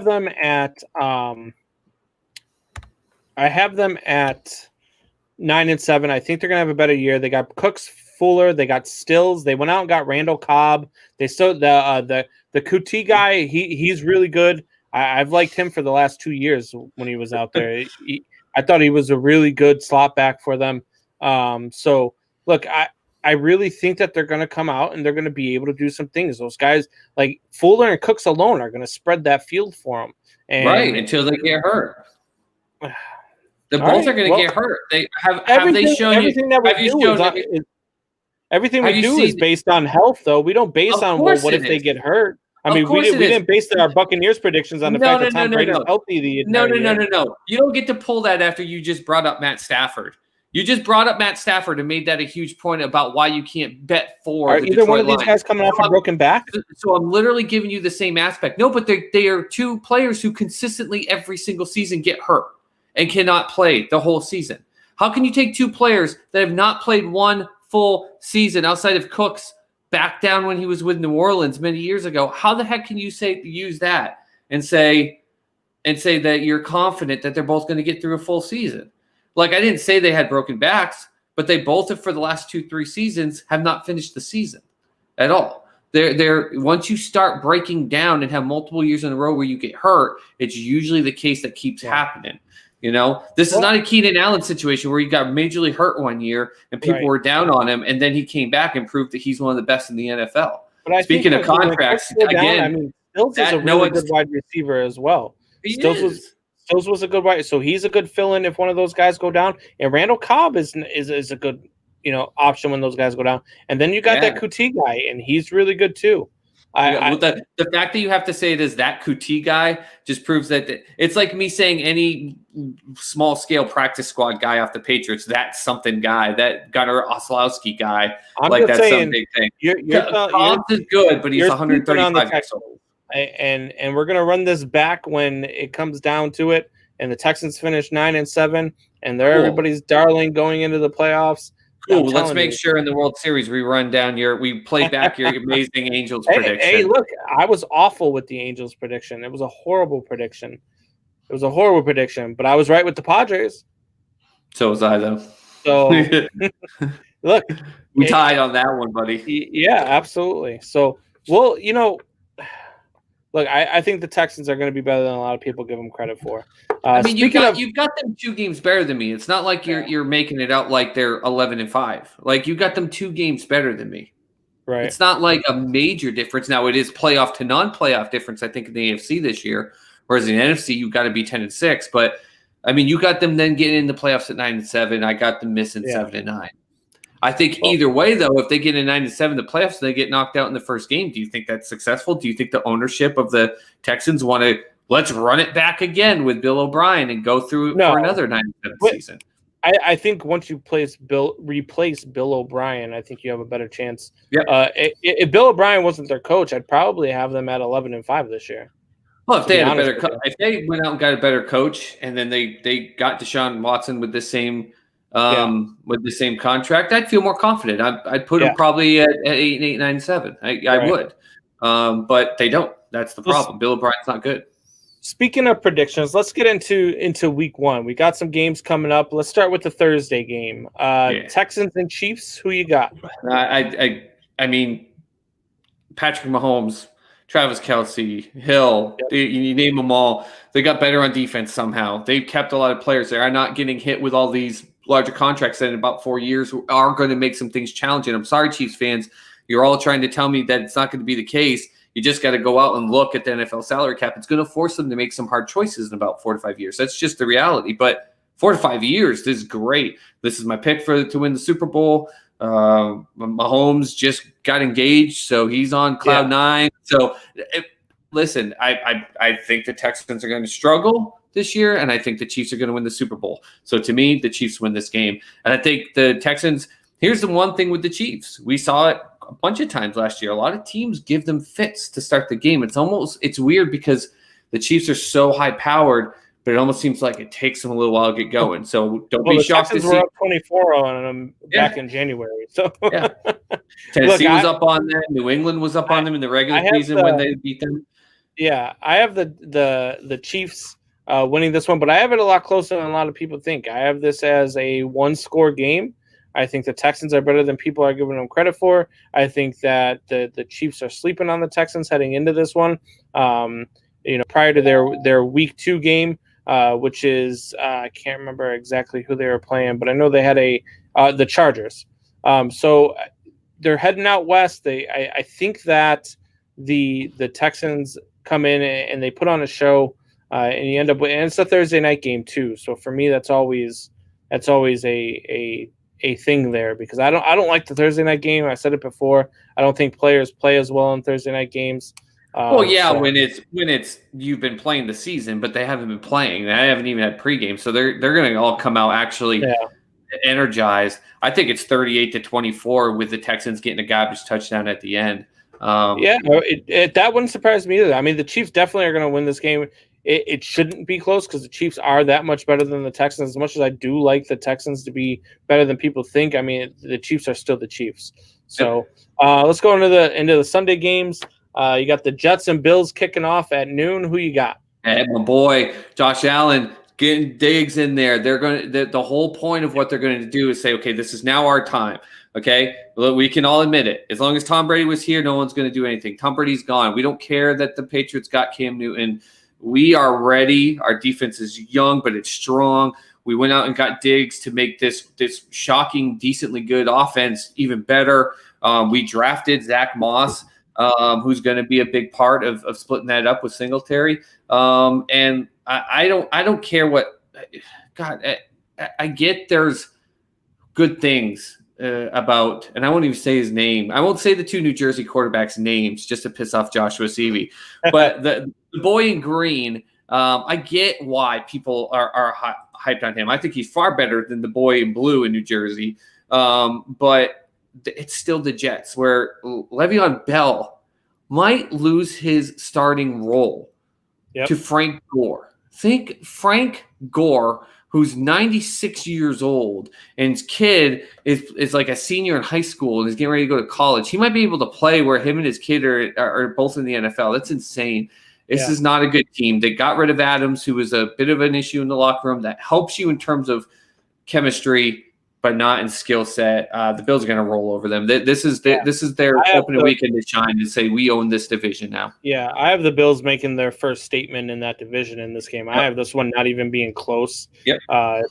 them at 9-7. I think they're gonna have a better year. They got Cooks, Fuller, they got Stills, they went out and got Randall Cobb. They still the QT guy, he's really good. I've liked him for the last 2 years when he was out there. I thought he was a really good slot back for them. So, look, I really think that they're going to come out and they're going to be able to do some things. Those guys like Fuller and Cooks alone are going to spread that field for them. And, right, until they get hurt. The both are going to get hurt. Everything we do is based on health, though. We don't base on what if they get hurt. I mean, we didn't base our Buccaneers predictions on the fact that Tom Brady's healthy the entire year. No. You don't get to pull that after you just brought up Matt Stafford. You just brought up Matt Stafford and made that a huge point about why you can't bet for Are either one of these guys coming off a broken back? So I'm literally giving you the same aspect. No, but they are two players who consistently every single season get hurt and cannot play the whole season. How can you take two players that have not played one full season outside of Cooks back down when he was with New Orleans many years ago? How the heck can you use that and say that you're confident that they're both going to get through a full season? Like, I didn't say they had broken backs, but they both have for the last 2-3 seasons have not finished the season at all. They're once you start breaking down and have multiple years in a row where you get hurt, it's usually the case that keeps happening. This is not a Keenan Allen situation where he got majorly hurt one year and people were down on him, and then he came back and proved that he's one of the best in the NFL. But Speaking of contracts, Stills is a really good wide receiver as well. Stills was a good wide, so he's a good fill-in if one of those guys go down. And Randall Cobb is a good option when those guys go down. And then you got that QT guy, and he's really good too. The fact that you have to say it is that QT guy just proves that it's like me saying any small scale practice squad guy off the Patriots. That's something guy. That Gunnar Oslowski guy. That's some big thing. Cobbs is good, but he's 135 years old. And we're gonna run this back when it comes down to it. and the Texans finished 9-7, and they're Cool. everybody's darling going into the playoffs. Cool. Let's make sure in the World Series we play back your amazing Angels prediction. Hey, look, I was awful with the Angels prediction. It was a horrible prediction. But I was right with the Padres. So was I, though. So, look. We tied on that one, buddy. Yeah, absolutely. So, well, look, I think the Texans are going to be better than a lot of people give them credit for. I mean, you've got them 2 games better than me. It's not like you're making it out like they're 11-5. Like, you got them 2 games better than me. Right. It's not like a major difference. Now, it is playoff to non-playoff difference, I think, in the AFC this year. Whereas in the NFC, you've got to be 10-6. But, I mean, you got them then getting in the playoffs at 9-7. I got them missing 7-9. I think either way, though, if they get in 9-7, the playoffs, they get knocked out in the first game. Do you think that's successful? Do you think the ownership of the Texans want to let's run it back again with Bill O'Brien and go through for another 9-7 season? I think once you replace Bill O'Brien, I think you have a better chance. Yep. If Bill O'Brien wasn't their coach, I'd probably have them at 11-5 this year. Well, if they had a better if they went out and got a better coach, and then they got Deshaun Watson with the same contract, I'd feel more confident. I'd put them probably at 8, 9, 7. I would, but they don't. That's the problem. Bill O'Brien's not good. Speaking of predictions, let's get into week 1. We got some games coming up. Let's start with the Thursday game. Texans and Chiefs. Who you got? I mean, Patrick Mahomes, Travis Kelce, Hill, you name them all. They got better on defense somehow. They've kept a lot of players there. I'm not getting hit with all these larger contracts that in about 4 years are going to make some things challenging. I'm sorry, Chiefs fans. You're all trying to tell me that it's not going to be the case. You just got to go out and look at the NFL salary cap. It's going to force them to make some hard choices in about 4 to 5 years. That's just the reality. But 4 to 5 years, this is great. This is my pick to win the Super Bowl. Mahomes just got engaged, so he's on cloud 9. So, listen, I think the Texans are going to struggle this year, and I think the Chiefs are going to win the Super Bowl. So, to me, the Chiefs win this game. And I think the Texans – here's the one thing with the Chiefs. We saw it a bunch of times last year. A lot of teams give them fits to start the game. It's weird because the Chiefs are so high-powered, but it almost seems like it takes them a little while to get going. So don't be shocked to see. Were up 24 on them back in January. So Tennessee was up on them. New England was up on them in the regular season when they beat them. Yeah, I have the Chiefs winning this one, but I have it a lot closer than a lot of people think. I have this as a 1-score game. I think the Texans are better than people are giving them credit for. I think that the Chiefs are sleeping on the Texans heading into this one. Prior to their week 2 game, which is I can't remember exactly who they were playing, but I know they had the Chargers. So they're heading out west. I think that the Texans come in and they put on a show, and you end up with, and it's a Thursday night game too. So for me, that's always a thing there, because I don't like the Thursday night game. I said it before. I don't think players play as well on Thursday night games. When it's you've been playing the season, but they haven't been playing. They haven't even had pregame, so they're going to all come out actually energized. I think it's 38-24 with the Texans getting a garbage touchdown at the end. That wouldn't surprise me either. I mean, the Chiefs definitely are going to win this game. It shouldn't be close because the Chiefs are that much better than the Texans. As much as I do like the Texans to be better than people think, I mean, the Chiefs are still the Chiefs. So let's go into the Sunday games. You got the Jets and Bills kicking off at noon. Who you got? And my boy Josh Allen getting Diggs in there. They're going to the whole point of what they're going to do is say, okay, this is now our time. Okay, well, we can all admit it. As long as Tom Brady was here, no one's going to do anything. Tom Brady's gone. We don't care that the Patriots got Cam Newton. We are ready. Our defense is young, but it's strong. We went out and got Diggs to make this shocking, decently good offense even better. We drafted Zach Moss, who's going to be a big part of splitting that up with Singletary. And I don't care what. God, I get there's good things about, and I won't even say his name. I won't say the 2 New Jersey quarterbacks' names just to piss off Joshua Seavey. But the boy in green, I get why people are hyped on him. I think he's far better than the boy in blue in New Jersey. But it's still the Jets, where Le'Veon Bell might lose his starting role to Frank Gore. Think Frank Gore, who's 96 years old, and his kid is like a senior in high school and is getting ready to go to college. He might be able to play where him and his kid are both in the NFL. That's insane. This is not a good team. They got rid of Adams, who was a bit of an issue in the locker room. That helps you in terms of chemistry, but not in skill set. The Bills are going to roll over them. This is their opening weekend to shine and say, we own this division now. Yeah, I have the Bills making their first statement in that division in this game. I have this one not even being close. Yep.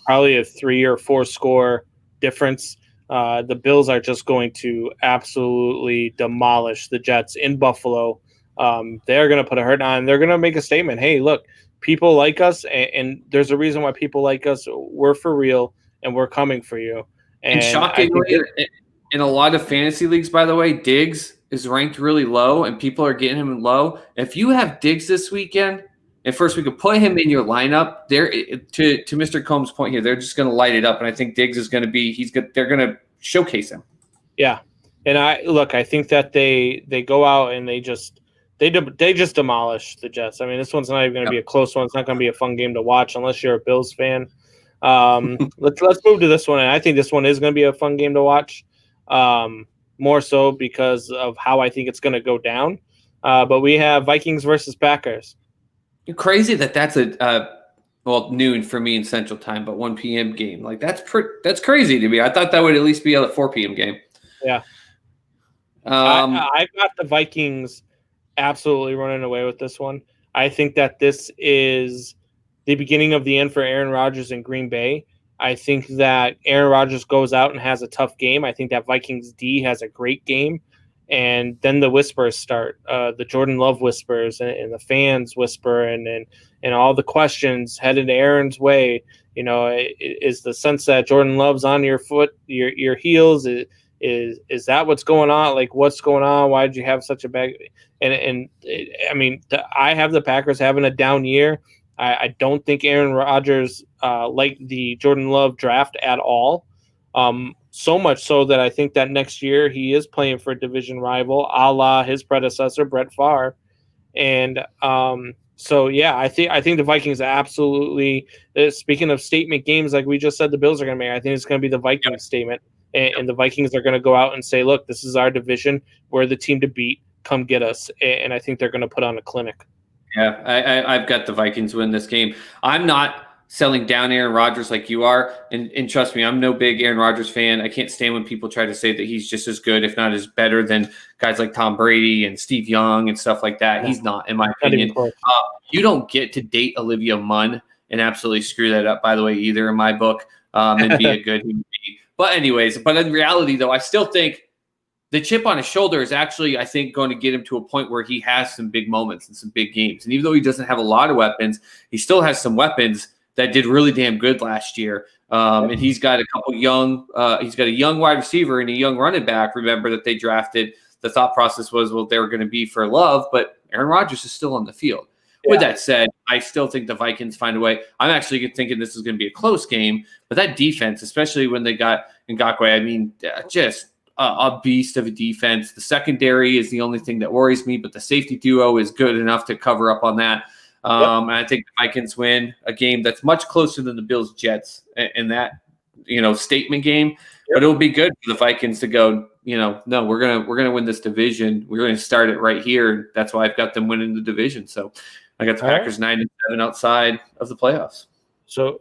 Probably a 3 or 4 score difference. The Bills are just going to absolutely demolish the Jets in Buffalo. They're going to put a hurt on. They're going to make a statement. Hey, look, people like us, and there's a reason why people like us. We're for real, and we're coming for you. And shockingly, in a lot of fantasy leagues, by the way, Diggs is ranked really low, and people are getting him in low. If you have Diggs this weekend, and first we could put him in your lineup, there to Mr. Combs' point here, they're just going to light it up, and I think Diggs is going to be they're going to showcase him. Yeah, and I think that they go out and they just demolish the Jets. I mean, this one's not even going to be a close one. It's not going to be a fun game to watch unless you're a Bills fan. Let's move to this one, and I think this one is going to be a fun game to watch. More so because of how I think it's going to go down. But we have Vikings versus Packers. Crazy that's a noon for me in Central Time, but 1 p.m. game. Like that's crazy to me. I thought that would at least be a 4 p.m. game. Yeah. I've got the Vikings absolutely running away with this one. I think that this is the beginning of the end for Aaron Rodgers in Green Bay. I think that Aaron Rodgers goes out and has a tough game. I think that Vikings D has a great game. And then the whispers start, the Jordan Love whispers and the fans whisper and all the questions headed Aaron's way. You know, is the sense that Jordan Love's on your your heels? Is that what's going on? Like, what's going on? Why did you have such a bad? I have the Packers having a down year. I don't think Aaron Rodgers liked the Jordan Love draft at all. So much so that I think that next year he is playing for a division rival, a la his predecessor, Brett Favre. And I think the Vikings absolutely, speaking of statement games, like we just said, the Bills are going to make, I think it's going to be the Vikings statement. And the Vikings are going to go out and say, look, this is our division. We're the team to beat. Come get us. And I think they're going to put on a clinic. Yeah, I've got the Vikings win this game. I'm not selling down Aaron Rodgers like you are. And trust me, I'm no big Aaron Rodgers fan. I can't stand when people try to say that he's just as good, if not as better than guys like Tom Brady and Steve Young and stuff like that. Yeah. He's not, in my opinion. You don't get to date Olivia Munn and absolutely screw that up, by the way, either in my book, and be a good human being. But anyways, in reality, though, I still think the chip on his shoulder is actually, I think, going to get him to a point where he has some big moments and some big games. And even though he doesn't have a lot of weapons, he still has some weapons that did really damn good last year. And he's got a couple he's got a young wide receiver and a young running back. Remember that they drafted. The thought process was, well, they were going to be for Love, but Aaron Rodgers is still on the field. Yeah. With that said, I still think the Vikings find a way. I'm actually thinking this is going to be a close game, but that defense, especially when they got Ngakoue, I mean, just a beast of a defense. The secondary is the only thing that worries me, but the safety duo is good enough to cover up on that. And I think the Vikings win a game that's much closer than the Bills-Jets in that, statement game. Yep. But it'll be good for the Vikings to go, no, we're gonna win this division. We're going to start it right here. That's why I've got them winning the division. So I got the Packers 9-7 outside of the playoffs. So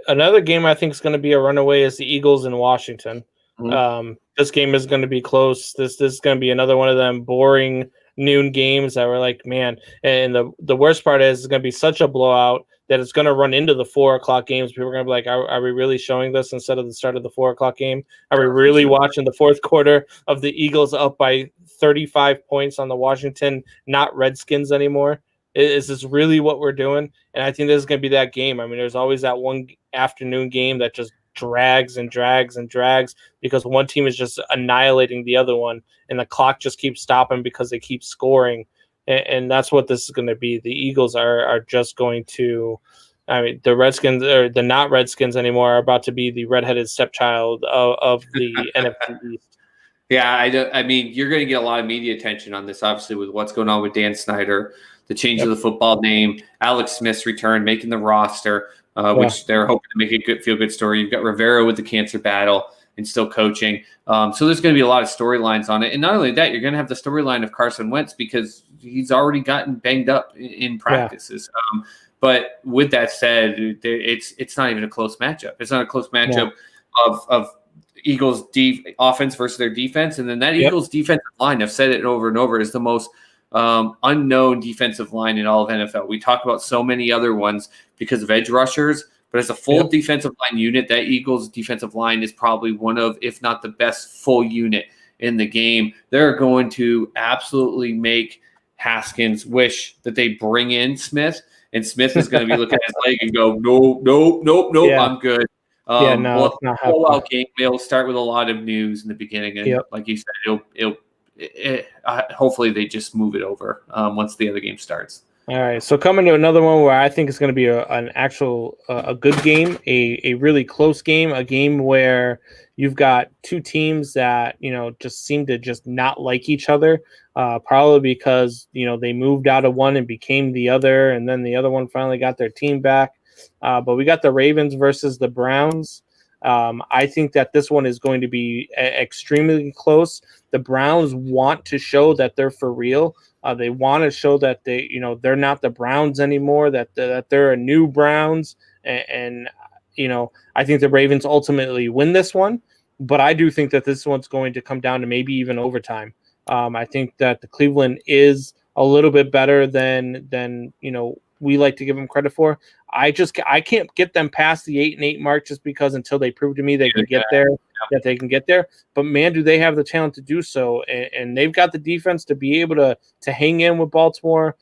another game I think is going to be a runaway is the Eagles in Washington. Mm-hmm. This game is going to be close. This is going to be another one of them boring noon games that were like, man. And the worst part is it's going to be such a blowout that it's going to run into the 4 o'clock games. People are going to be like, are we really showing this instead of the start of the 4 o'clock game? Are we really watching the fourth quarter of the Eagles up by 35 points on the Washington, not Redskins anymore? Is this really what we're doing? And I think this is going to be that game. I mean, there's always that one afternoon game that just drags and drags and drags because one team is just annihilating the other one, and the clock just keeps stopping because they keep scoring. And that's what this is going to be. The Eagles are just going to, I mean, the Redskins, or the not Redskins anymore, are about to be the redheaded stepchild of the NFC East. Yeah, I mean, you're going to get a lot of media attention on this, obviously, with what's going on with Dan Snyder. the change of the football name, Alex Smith's return, making the roster, which they're hoping to make a feel-good story. You've got Rivera with the cancer battle and still coaching. So there's going to be a lot of storylines on it. And not only that, you're going to have the storyline of Carson Wentz because he's already gotten banged up in practices. But with that said, it's not even a close matchup. It's not a close matchup of Eagles offense versus their defense. And then that Eagles defensive line, I've said it over and over, is the most unknown defensive line in all of NFL. We talk about so many other ones because of edge rushers, but as a full defensive line unit, that Eagles defensive line is probably one of, if not the best full unit in the game. They're going to absolutely make Haskins wish that they bring in Smith, and Smith is going to be looking at his leg and go, nope, I'm good. It's not happening. Game. It'll start with a lot of news in the beginning, and like you said, hopefully they just move it over once the other game starts. All right, so coming to another one where I think it's going to be a good game, a really close game, a game where you've got two teams that just seem to just not like each other, probably because they moved out of one and became the other, and then the other one finally got their team back. But we got the Ravens versus the Browns. I think that this one is going to be extremely close. The Browns want to show that they're for real. They want to show that they're not the Browns anymore, that they're a new Browns. And I think the Ravens ultimately win this one. But I do think that this one's going to come down to maybe even overtime. I think that the Cleveland is a little bit better than we like to give them credit for. I can't get them past the 8-8 mark just because until they prove to me they can get there, that they can get there. But man, do they have the talent to do so. And they've got the defense to be able to hang in with Baltimore.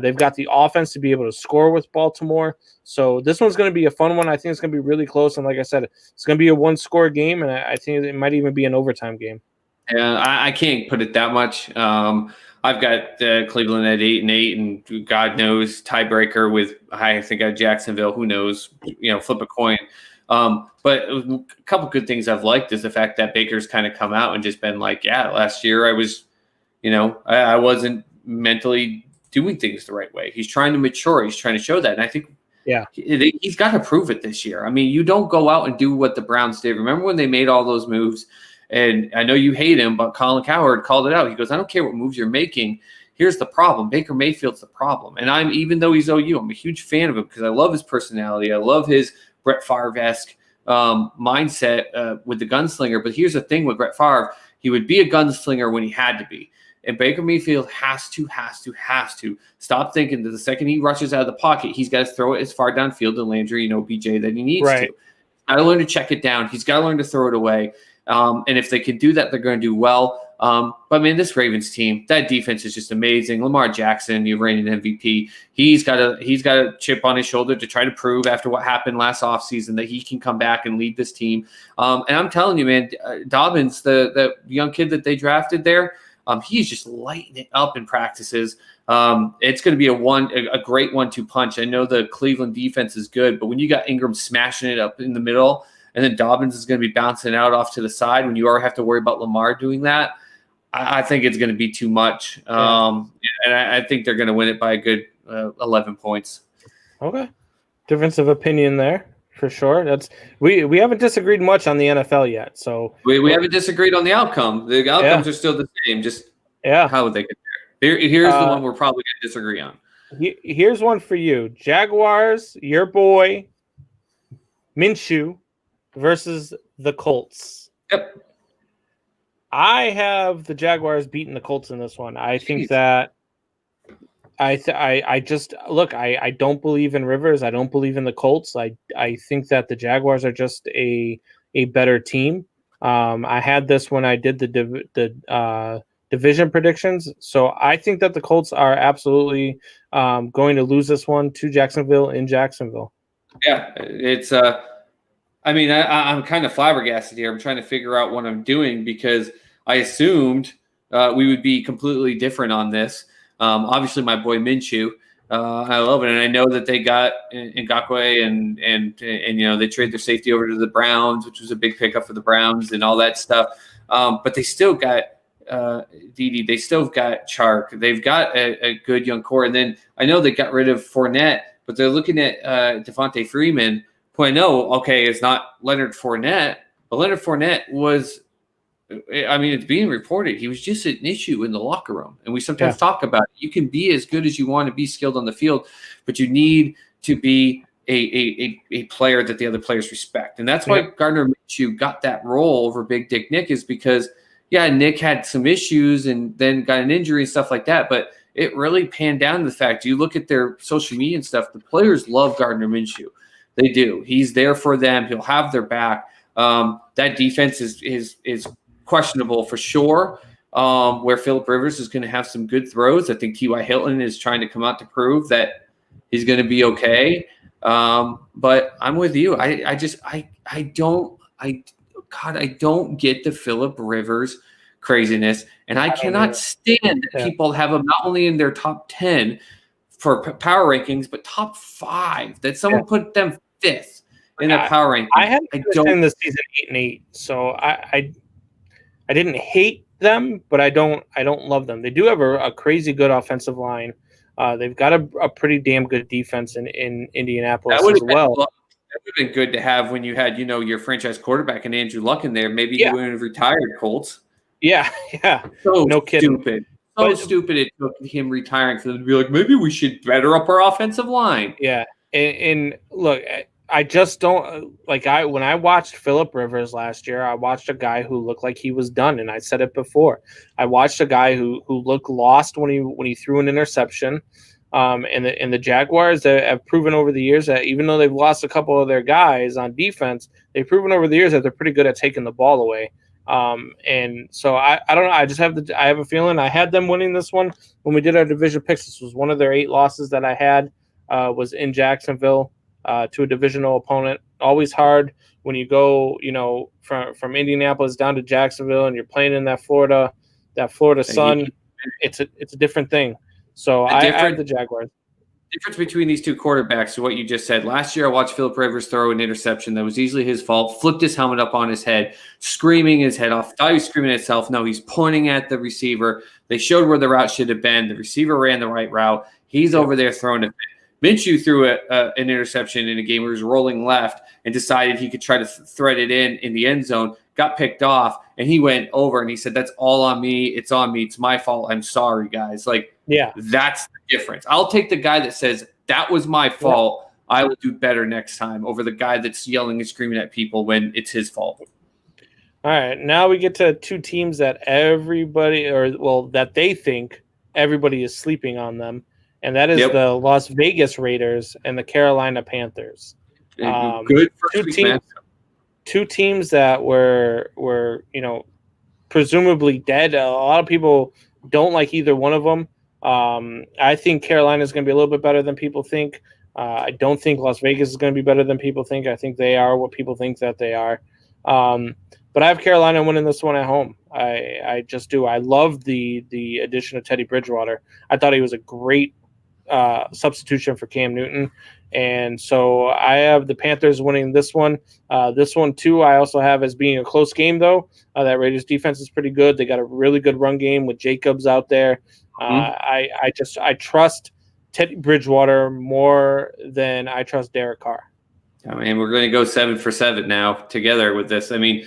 They've got the offense to be able to score with Baltimore. So this one's going to be a fun one. I think it's going to be really close. And like I said, it's going to be a one-score game, and I think it might even be an overtime game. Yeah, I can't put it that much. I've got Cleveland at 8-8, and God knows tiebreaker with I think Jacksonville. Who knows? Flip a coin. But a couple good things I've liked is the fact that Baker's kind of come out and just been like, last year I was, I wasn't mentally doing things the right way. He's trying to mature. He's trying to show that, and I think he's got to prove it this year. I mean, you don't go out and do what the Browns did. Remember when they made all those moves? And I know you hate him, but Colin Cowherd called it out. He goes, I don't care what moves you're making. Here's the problem. Baker Mayfield's the problem. And even though he's OU, I'm a huge fan of him because I love his personality. I love his Brett Favre-esque mindset with the gunslinger. But here's the thing with Brett Favre. He would be a gunslinger when he had to be. And Baker Mayfield has to stop thinking that the second he rushes out of the pocket, he's got to throw it as far downfield to Landry, BJ, that he needs to. He's got to learn to check it down. He's got to learn to throw it away. And if they can do that, they're going to do well. But man, this Ravens team, that defense is just amazing. Lamar Jackson, the reigning MVP, he's got a chip on his shoulder to try to prove after what happened last offseason that he can come back and lead this team. And I'm telling you, man, Dobbins, the young kid that they drafted there, he's just lighting it up in practices. It's going to be a great 1-2 punch. I know the Cleveland defense is good, but when you got Ingram smashing it up in the middle, and then Dobbins is going to be bouncing out off to the side when you already have to worry about Lamar doing that, I think it's going to be too much. And I think they're going to win it by a good 11 points. Okay. Difference of opinion there, for sure. We haven't disagreed much on the NFL yet. So we haven't disagreed on the outcome. The outcomes are still the same. Just how would they get there? Here's the one we're probably going to disagree on. Here's one for you. Jaguars, your boy, Minshew, versus the Colts. Yep. I have the Jaguars beating the Colts in this one. I think that I just look, I don't believe in Rivers. I don't believe in the Colts. I think that the Jaguars are just a better team. I had this when I did the division predictions. So I think that the Colts are absolutely going to lose this one to Jacksonville in Jacksonville. Yeah, it's I'm kind of flabbergasted here. I'm trying to figure out what I'm doing because I assumed we would be completely different on this. Obviously, my boy Minshew, I love it, and I know that they got Ngakoue and they traded their safety over to the Browns, which was a big pickup for the Browns and all that stuff. But they still got Didi, they still got Chark. They've got a good young core. And then I know they got rid of Fournette, but they're looking at Devontae Freeman, who I know, okay, is not Leonard Fournette, but Leonard Fournette was, I mean, it's being reported, he was just an issue in the locker room. And we sometimes talk about it. You can be as good as you want to be skilled on the field, but you need to be a player that the other players respect. And that's why Gardner Minshew got that role over Big Dick Nick, is because, Nick had some issues and then got an injury and stuff like that. But it really panned down to the fact, you look at their social media and stuff, the players love Gardner Minshew. They do. He's there for them. He'll have their back. That defense is questionable for sure, where Phillip Rivers is going to have some good throws. I think T.Y. Hilton is trying to come out to prove that he's going to be okay. But I'm with you. I don't get the Phillip Rivers craziness, and I cannot stand that people have him not only in their top 10 for power rankings, but top 5. That someone put them 5th in their power rankings. I had in the season 8-8, so I didn't hate them, but I don't love them. They do have a crazy good offensive line. They've got a pretty damn good defense in Indianapolis as well. That would have been good to have when you had, your franchise quarterback and Andrew Luck in there. Maybe he wouldn't have retired, Colts. Yeah. So no kidding. Stupid. Stupid it took him retiring for them to be like, maybe we should better up our offensive line. Yeah. And look, I just don't when I watched Phillip Rivers last year, I watched a guy who looked like he was done. And I said it before. I watched a guy who looked lost when he threw an interception. And the Jaguars have proven over the years that even though they've lost a couple of their guys on defense, they've proven over the years that they're pretty good at taking the ball away. And so I don't know. I have a feeling I had them winning this one when we did our division picks. This was one of their 8 losses that I had, was in Jacksonville, to a divisional opponent. Always hard when you go, from Indianapolis down to Jacksonville and you're playing in that Florida sun. It's a different thing. So I have the Jaguars. Difference between these two quarterbacks, what you just said. Last year, I watched Phillip Rivers throw an interception that was easily his fault, flipped his helmet up on his head, screaming his head off. Thought he was screaming at himself. No, he's pointing at the receiver. They showed where the route should have been. The receiver ran the right route. He's over there throwing it. Minshew threw an interception in a game where he was rolling left and decided he could try to thread it in the end zone, got picked off, and he went over and he said, that's all on me. It's on me. It's my fault. I'm sorry, guys. That's the difference. I'll take the guy that says, that was my fault. I will do better next time, over the guy that's yelling and screaming at people when it's his fault. All right. Now we get to 2 teams that that they think everybody is sleeping on them. And that is the Las Vegas Raiders and the Carolina Panthers. Good for 2 teams that were presumably dead. A lot of people don't like either one of them. I think Carolina is going to be a little bit better than people think. I don't think Las Vegas is going to be better than people think. I think they are what people think that they are. But I have Carolina winning this one at home. I just do. I love the addition of Teddy Bridgewater. I thought he was a great substitution for Cam Newton. And so I have the Panthers winning this one. This one, too, I also have as being a close game, though. That Raiders defense is pretty good. They got a really good run game with Jacobs out there. I trust Teddy Bridgewater more than I trust Derek Carr. I mean, we're going to go 7 for 7 now together with this. I mean,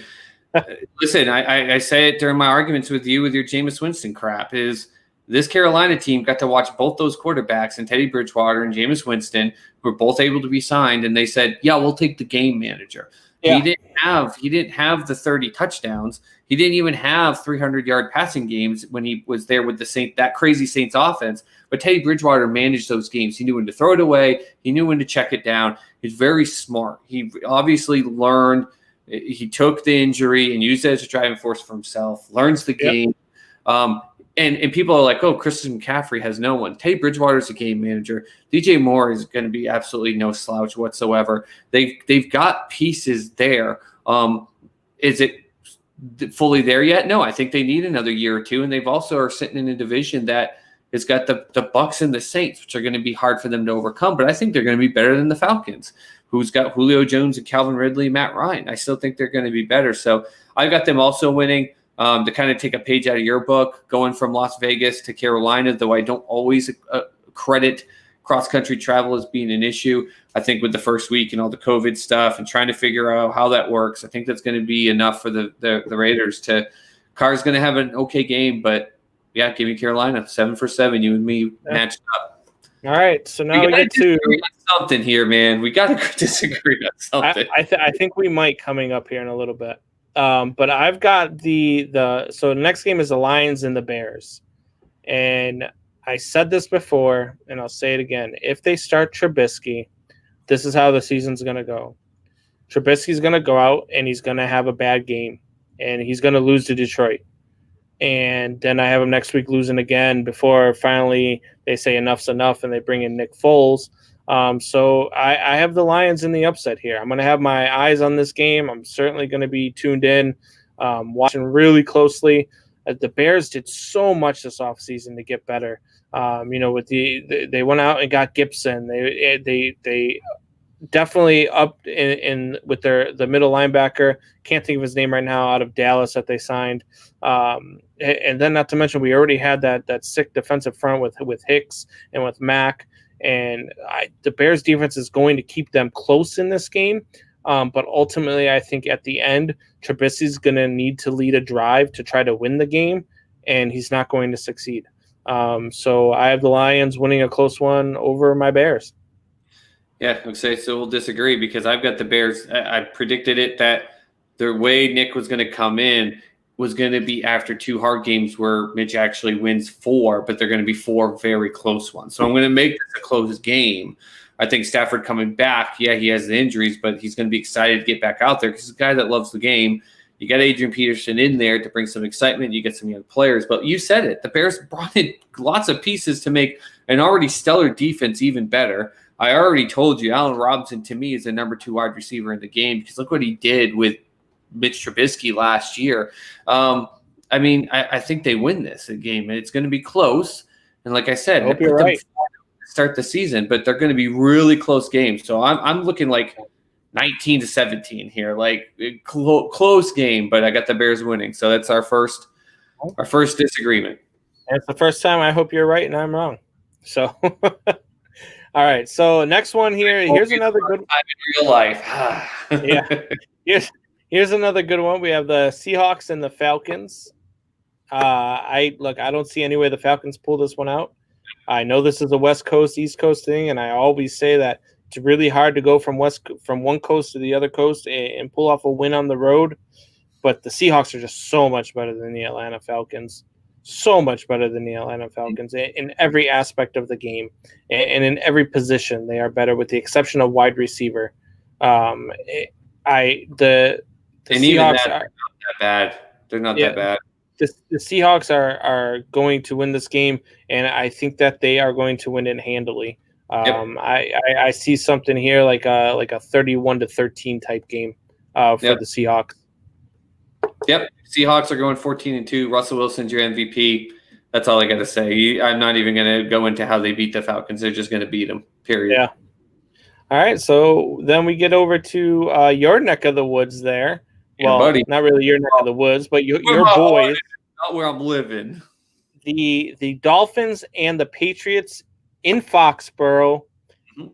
listen, I say it during my arguments with you with your Jameis Winston crap is this Carolina team got to watch both those quarterbacks and Teddy Bridgewater and Jameis Winston, who were both able to be signed, and they said, yeah, we'll take the game manager. Yeah. He didn't have the 30 touchdowns. He didn't even have 300-yard passing games when he was there with that crazy Saints offense. But Teddy Bridgewater managed those games. He knew when to throw it away. He knew when to check it down. He's very smart. He obviously learned. He took the injury and used it as a driving force for himself. Learns the game. And people are like, oh, Christian McCaffrey has no one. Teddy Bridgewater is a game manager. DJ Moore is going to be absolutely no slouch whatsoever. They've got pieces there. Is it fully there yet? No, I think they need another year or two. And they've also are sitting in a division that has got the Bucks and the Saints, which are going to be hard for them to overcome. But I think they're going to be better than the Falcons, who's got Julio Jones and Calvin Ridley, Matt Ryan. I still think they're going to be better. So I've got them also winning. to kind of take a page out of your book, going from Las Vegas to Carolina, though I don't always credit cross-country travel as being an issue. I think with the first week and all the COVID stuff and trying to figure out how that works, I think that's going to be enough for the Raiders to – Carr's going to have an okay game, but, yeah, give me Carolina, 7 for 7, you and me matched up. All right, so now we get to something here, man. We got to disagree on something. I think we might coming up here in a little bit. But I've got so the next game is the Lions and the Bears. And I said this before, and I'll say it again. If they start Trubisky, this is how the season's going to go. Trubisky's going to go out, and he's going to have a bad game, and he's going to lose to Detroit. And then I have him next week losing again before finally they say enough's enough and they bring in Nick Foles. So I have the Lions in the upset here. I'm going to have my eyes on this game. I'm certainly going to be tuned in, watching really closely. The Bears did so much this offseason to get better. With they went out and got Gibson. They definitely upped in with the middle linebacker. Can't think of his name right now, out of Dallas that they signed. And then not to mention we already had that sick defensive front with Hicks and with Mack. And the Bears defense is going to keep them close in this game. But ultimately, I think at the end, Trubisky's going to need to lead a drive to try to win the game, and he's not going to succeed. So I have the Lions winning a close one over my Bears. Yeah, okay, so we'll disagree because I've got the Bears. I predicted it that the way Nick was going to come in was going to be after 2 hard games where Mitch actually wins 4, but they're going to be 4 very close ones. So I'm going to make this a close game. I think Stafford coming back, yeah, he has the injuries, but he's going to be excited to get back out there because he's a guy that loves the game. You got Adrian Peterson in there to bring some excitement. You get some young players. But you said it. The Bears brought in lots of pieces to make an already stellar defense even better. I already told you, Allen Robinson, to me, is the number 2 wide receiver in the game because look what he did with Mitch Trubisky last year. I think they win this game, and it's going to be close. And like I said, I hope you're right. Start the season, but they're going to be really close games. So I'm looking like 19-17 here, like close game, but I got the Bears winning. So that's our first disagreement. And it's the first time I hope you're right and I'm wrong. So, all right. So next one here. Here's another good one in real life. Yeah. Here's another good one. We have the Seahawks and the Falcons. I don't see any way the Falcons pull this one out. I know this is a West Coast, East Coast thing, and I always say that it's really hard to go from one coast to the other coast and pull off a win on the road. But the Seahawks are just so much better than the Atlanta Falcons. So much better than the Atlanta Falcons in every aspect of the game and in every position. They are better, with the exception of wide receiver. The Seahawks are not that bad. They're not that bad. The Seahawks are going to win this game, and I think that they are going to win it handily. I see something here like a 31-13 type game for the Seahawks. Yep, Seahawks are going 14-2. Russell Wilson's your MVP. That's all I got to say. I'm not even going to go into how they beat the Falcons. They're just going to beat them. Period. Yeah. All right, so then we get over to your neck of the woods there. Well, buddy. Not really your neck of the woods, but your boys. Not where I'm living. The Dolphins and the Patriots in Foxborough. Mm-hmm.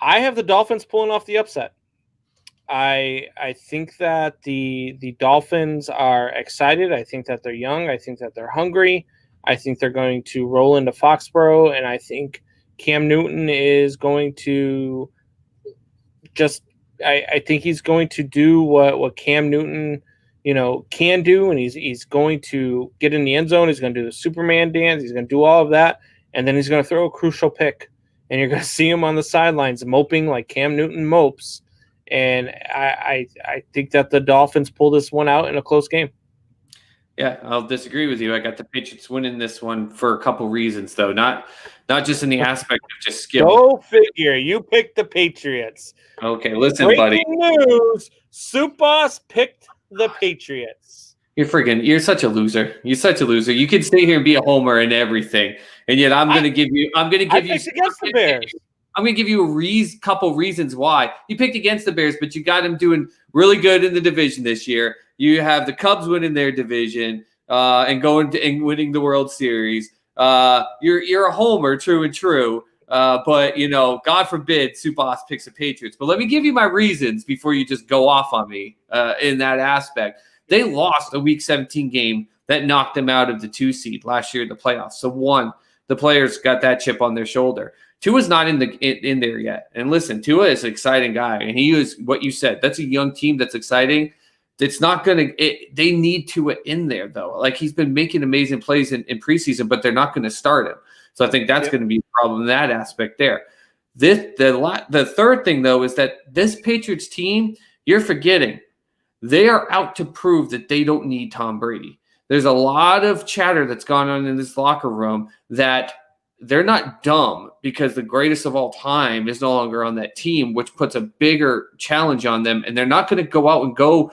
I have the Dolphins pulling off the upset. I think that the Dolphins are excited. I think that they're young. I think that they're hungry. I think they're going to roll into Foxborough, and I think Cam Newton is going to I think he's going to do what Cam Newton, can do, and he's going to get in the end zone. He's going to do the Superman dance. He's going to do all of that, and then he's going to throw a crucial pick, and you're going to see him on the sidelines moping like Cam Newton mopes. And I think that the Dolphins pull this one out in a close game. Yeah, I'll disagree with you. I got the Patriots winning this one for a couple reasons, though. Not just in the aspect of just skill. Go figure. You picked the Patriots. Okay, listen, Breaking news. Soup Boss picked the Patriots. You're such a loser. You're such a loser. You can stay here and be a homer and everything, and yet I'm going to give you against the Bears. I'm going to give you a couple reasons why. You picked against the Bears, but you got them doing really good in the division this year. You have the Cubs winning their division and going to and winning the World Series. You're a homer, true and true. But, God forbid Subas picks the Patriots. But let me give you my reasons before you just go off on me in that aspect. They lost a Week 17 game that knocked them out of the 2 seed last year in the playoffs. So, one, the players got that chip on their shoulder. Tua's not in there yet. And listen, Tua is an exciting guy. And he is what you said. That's a young team that's exciting. It's not going to – they need Tua in there, though. Like, he's been making amazing plays in preseason, but they're not going to start him. So I think that's going to be a problem in that aspect there. The third thing, though, is that this Patriots team, you're forgetting, they are out to prove that they don't need Tom Brady. There's a lot of chatter that's gone on in this locker room that they're not dumb because the greatest of all time is no longer on that team, which puts a bigger challenge on them. And they're not going to go out and go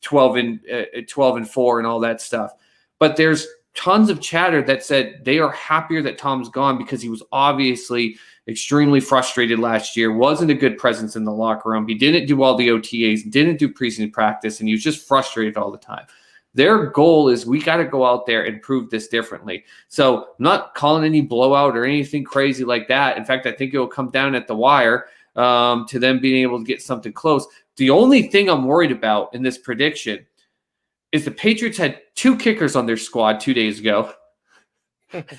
12-4 and all that stuff. But there's tons of chatter that said they are happier that Tom's gone because he was obviously extremely frustrated last year, wasn't a good presence in the locker room. He didn't do all the OTAs, didn't do preseason practice, and he was just frustrated all the time. Their goal is we got to go out there and prove this differently. So I'm not calling any blowout or anything crazy like that. In fact, I think it will come down at the wire to them being able to get something close. The only thing I'm worried about in this prediction is the Patriots had 2 kickers on their squad 2 days ago.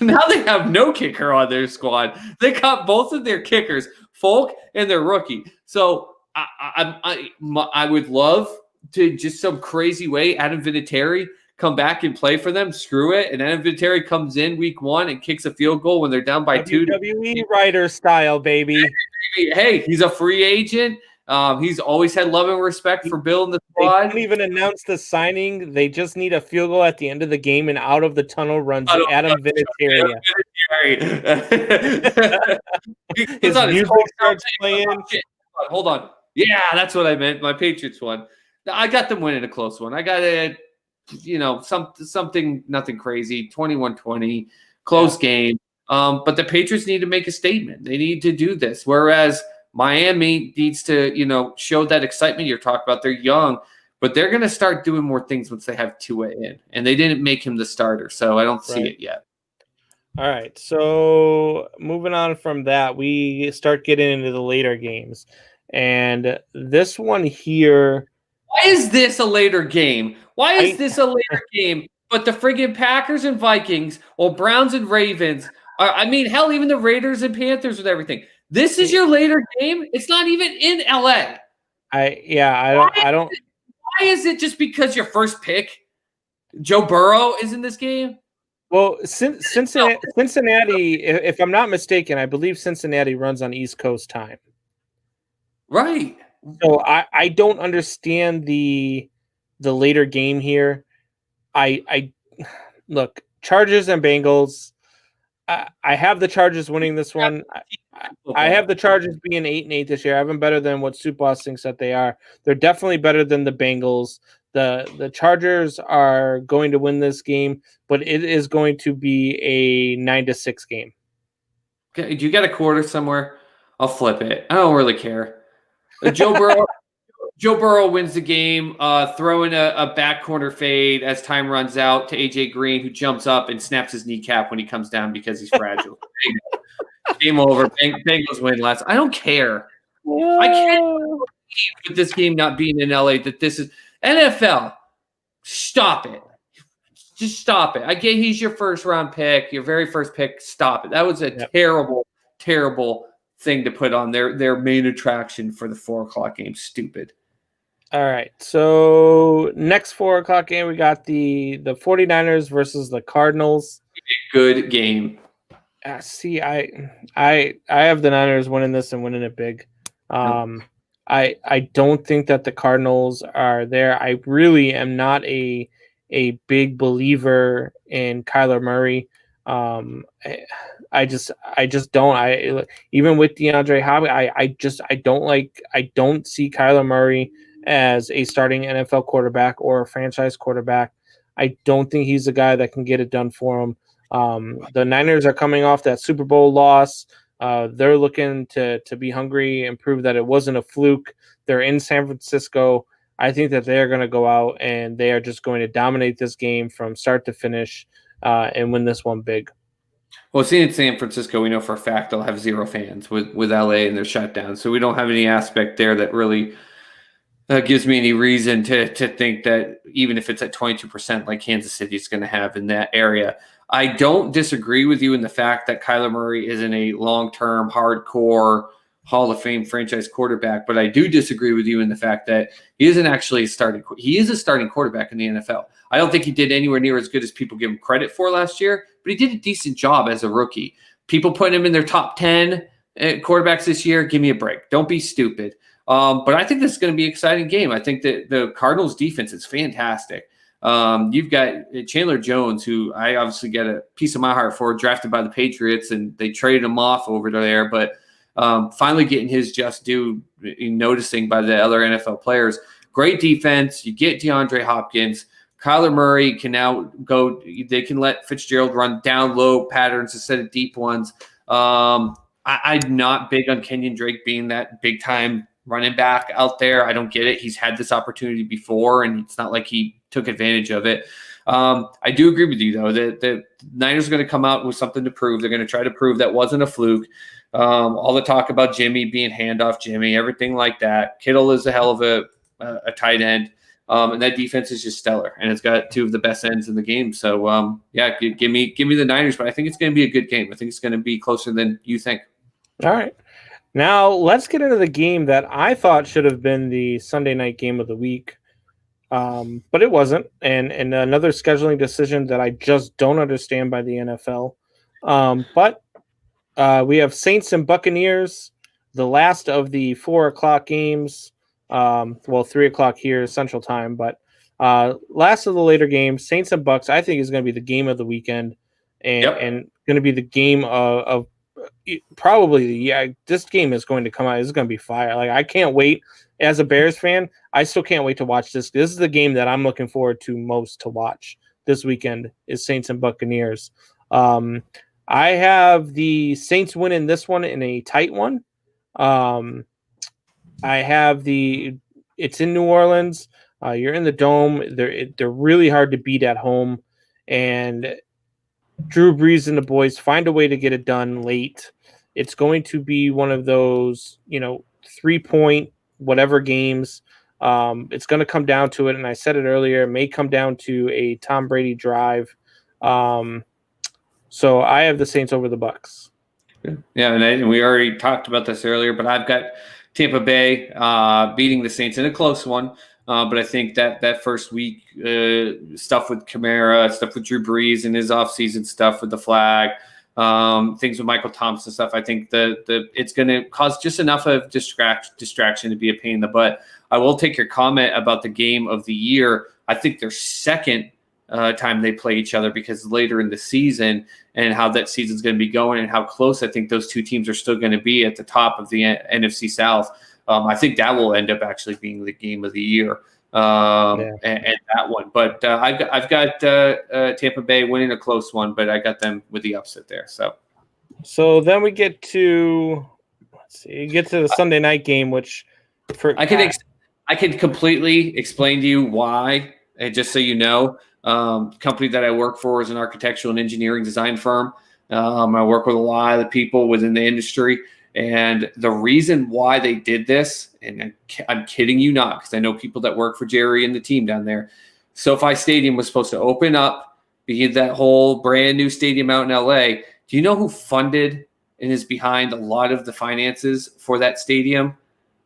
Now they have no kicker on their squad. They got both of their kickers, Folk and their rookie. So I would love to just some crazy way Adam Vinatieri come back and play for them. Screw it. And Adam Vinatieri comes in week 1 and kicks a field goal when they're down by 2. WWE writer style, baby. Hey, he's a free agent. He's always had love and respect for building the squad. They didn't even announce the signing. They just need a field goal at the end of the game, and out of the tunnel runs Adam Vinatieri. His music starts playing. Hold on. Yeah, that's what I meant. My Patriots won. I got them winning a close one. I got it, something, nothing crazy, 21-20, close game. But the Patriots need to make a statement. They need to do this. Whereas Miami needs to, show that excitement you're talking about. They're young, but they're going to start doing more things once they have Tua in. And they didn't make him the starter, so I don't see it yet. All right, so moving on from that, we start getting into the later games. And this one here. Why is this a later game? Why is this a later game? But the friggin' Packers and Vikings or Browns and Ravens, hell, even the Raiders and Panthers with everything. This is your later game? It's not even in LA. I don't. Why is it just because your first pick, Joe Burrow, is in this game? Well, Cincinnati, if I'm not mistaken, I believe Cincinnati runs on East Coast time. Right. So I don't understand the later game here. I look, Chargers and Bengals. I have the Chargers winning this one. I have the Chargers being 8-8 this year. I have them better than what Subas thinks that they are. They're definitely better than the Bengals. The Chargers are going to win this game, but it is going to be a 9-6 game. Okay, do you got a quarter somewhere? I'll flip it. I don't really care. Joe Burrow wins the game, throwing a back corner fade as time runs out to AJ Green, who jumps up and snaps his kneecap when he comes down because he's fragile. Game over. Bengals win last. I don't care. Yeah. I can't believe with this game not being in LA that this is NFL. Stop it. Just stop it. I get he's your first round pick, your very first pick. Stop it. That was a terrible, terrible thing to put on their main attraction for the 4:00 game. Stupid. All right. So next 4:00 game, we got the 49ers versus the Cardinals. Good game. See, I have the Niners winning this and winning it big. I don't think that the Cardinals are there. I really am not a big believer in Kyler Murray. I just don't. Even with DeAndre Hopkins, I don't see Kyler Murray as a starting NFL quarterback or a franchise quarterback. I don't think he's the guy that can get it done for him. The Niners are coming off that Super Bowl loss. They're looking to be hungry and prove that it wasn't a fluke. They're in San Francisco. I think that they are going to go out and they are just going to dominate this game from start to finish and win this one big. Well, seeing in San Francisco, we know for a fact they'll have 0 fans with LA and their shutdown. So we don't have any aspect there that really gives me any reason to think that even if it's at 22% like Kansas City is going to have in that area. I don't disagree with you in the fact that Kyler Murray isn't a long-term, hardcore Hall of Fame franchise quarterback, but I do disagree with you in the fact that he isn't actually a starting. He is a starting quarterback in the NFL. I don't think he did anywhere near as good as people give him credit for last year, but he did a decent job as a rookie. People putting him in their top 10 quarterbacks this year, give me a break. Don't be stupid. But I think this is going to be an exciting game. I think that the Cardinals defense is fantastic. You've got Chandler Jones, who I obviously get a piece of my heart for, drafted by the Patriots, and they traded him off over there. But finally getting his just due noticing by the other NFL players. Great defense. You get DeAndre Hopkins. Kyler Murray can now go. They can let Fitzgerald run down low patterns instead of deep ones. I'm not big on Kenyon Drake being that big-time running back out there. I don't get it. He's had this opportunity before, and it's not like he took advantage of it. I do agree with you, though, that the Niners are going to come out with something to prove. They're going to try to prove that wasn't a fluke. All the talk about Jimmy being handoff Jimmy, everything like that. Kittle is a hell of a tight end. And that defense is just stellar, and it's got two of the best ends in the game. So, yeah, give me the Niners, but I think it's going to be a good game. I think it's going to be closer than you think. All right. Now, let's get into the game that I thought should have been the Sunday night game of the week, but it wasn't, and another scheduling decision that I just don't understand by the NFL. But we have Saints and Buccaneers, the last of the 4 o'clock games. 3 o'clock here Central Time, but last of the later games, Saints and Bucks, I think is going to be the game of the weekend, and going to be the game of probably this game is going to come out. It's going to be fire. Like, I can't wait. As a Bears fan, I still can't wait to watch this. This is the game that I'm looking forward to most to watch this weekend is Saints and Buccaneers. I have the Saints winning this one in a tight one. I have it's in New Orleans. You're in the Dome. They're really hard to beat at home. And Drew Brees and the boys find a way to get it done late. It's going to be one of those, 3-point whatever games. It's going to come down to it. And I said it earlier, it may come down to a Tom Brady drive. So I have the Saints over the Bucks. Yeah, and we already talked about this earlier, but I've got Tampa Bay beating the Saints in a close one. But I think that first week stuff with Kamara, stuff with Drew Brees and his offseason stuff with the flag, things with Michael Thompson stuff, I think it's going to cause just enough of distraction to be a pain in the butt. I will take your comment about the game of the year. I think their second time they play each other, because later in the season and how that season's going to be going and how close I think those two teams are still going to be at the top of the NFC South. I think that will end up actually being the game of the year and that one. But I've got Tampa Bay winning a close one, but I got them with the upset there. So then we get to the Sunday night game, which I can completely explain to you why. And just so you know, company that I work for is an architectural and engineering design firm. I work with a lot of the people within the industry. And the reason why they did this, and I'm kidding you not, because I know people that work for Jerry and the team down there, SoFi Stadium was supposed to open up, be that whole brand new stadium out in LA. Do you know who funded and is behind a lot of the finances for that stadium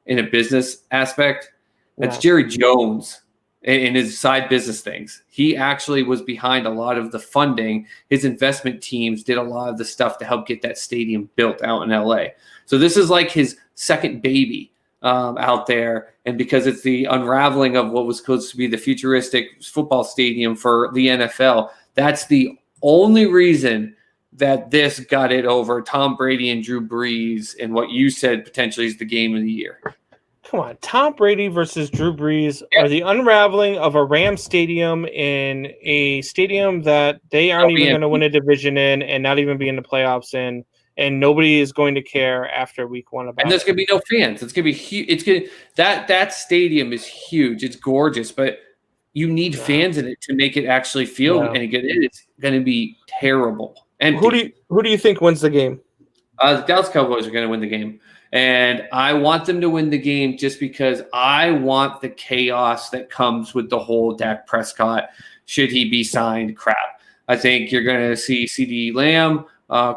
in a business aspect? That's Jerry Jones in his side business things. He actually was behind a lot of the funding. His investment teams did a lot of the stuff to help get that stadium built out in LA. So this is like his second baby out there. And because it's the unraveling of what was supposed to be the futuristic football stadium for the NFL, that's the only reason that this got it over Tom Brady and Drew Brees and what you said potentially is the game of the year. Come on, Tom Brady versus Drew Brees are the unraveling of a Rams stadium in a stadium that they aren't even going to win a division in and not even be in the playoffs in. and nobody is going to care after week 1 about And there's it. going to be no fans. It's going to be huge. It's going that stadium is huge. It's gorgeous, but you need fans in it to make it actually feel any good. It's going to be terrible. Empty. Who do you think wins the game? The Dallas Cowboys are going to win the game. And I want them to win the game just because I want the chaos that comes with the whole Dak Prescott, should he be signed, crap. I think you're going to see CeeDee Lamb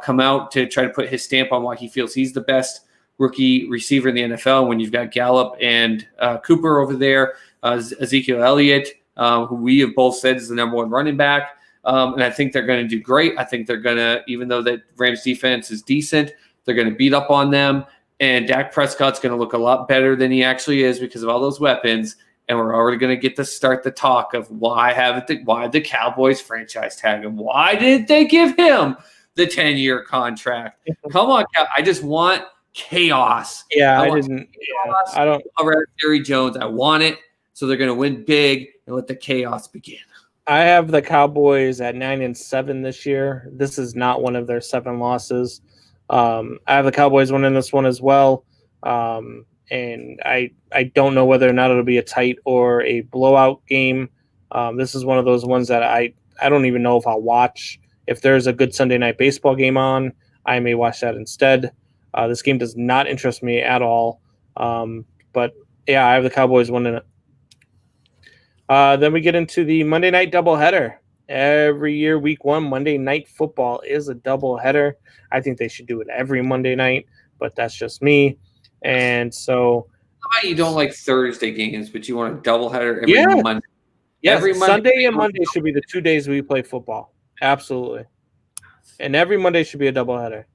come out to try to put his stamp on why he feels he's the best rookie receiver in the NFL when you've got Gallup and Cooper over there, Ezekiel Elliott, who we have both said is the number 1 running back. And I think they're going to do great. I think they're going to, even though the Rams defense is decent, they're going to beat up on them. And Dak Prescott's going to look a lot better than he actually is because of all those weapons. And we're already going to get to start the talk of why the Cowboys franchise tag him? Why did they give him the 10-year contract? Come on, I just want chaos. Yeah, I don't around Jerry Jones. I want it. So they're going to win big and let the chaos begin. I have the Cowboys at 9-7 this year. This is not one of their 7 losses. I have the Cowboys winning this one as well. And I don't know whether or not it'll be a tight or a blowout game. This is one of those ones that I don't even know if I'll watch. If there's a good Sunday night baseball game on, I may watch that instead. This game does not interest me at all. But yeah, I have the Cowboys winning it. Then we get into the Monday night doubleheader. Every year, week 1, Monday night football is a doubleheader. I think they should do it every Monday night, but that's just me. And so, you don't like Thursday games, but you want a doubleheader every Monday. Yes, every Sunday and Monday should be the 2 days we play football. Absolutely, and every Monday should be a doubleheader.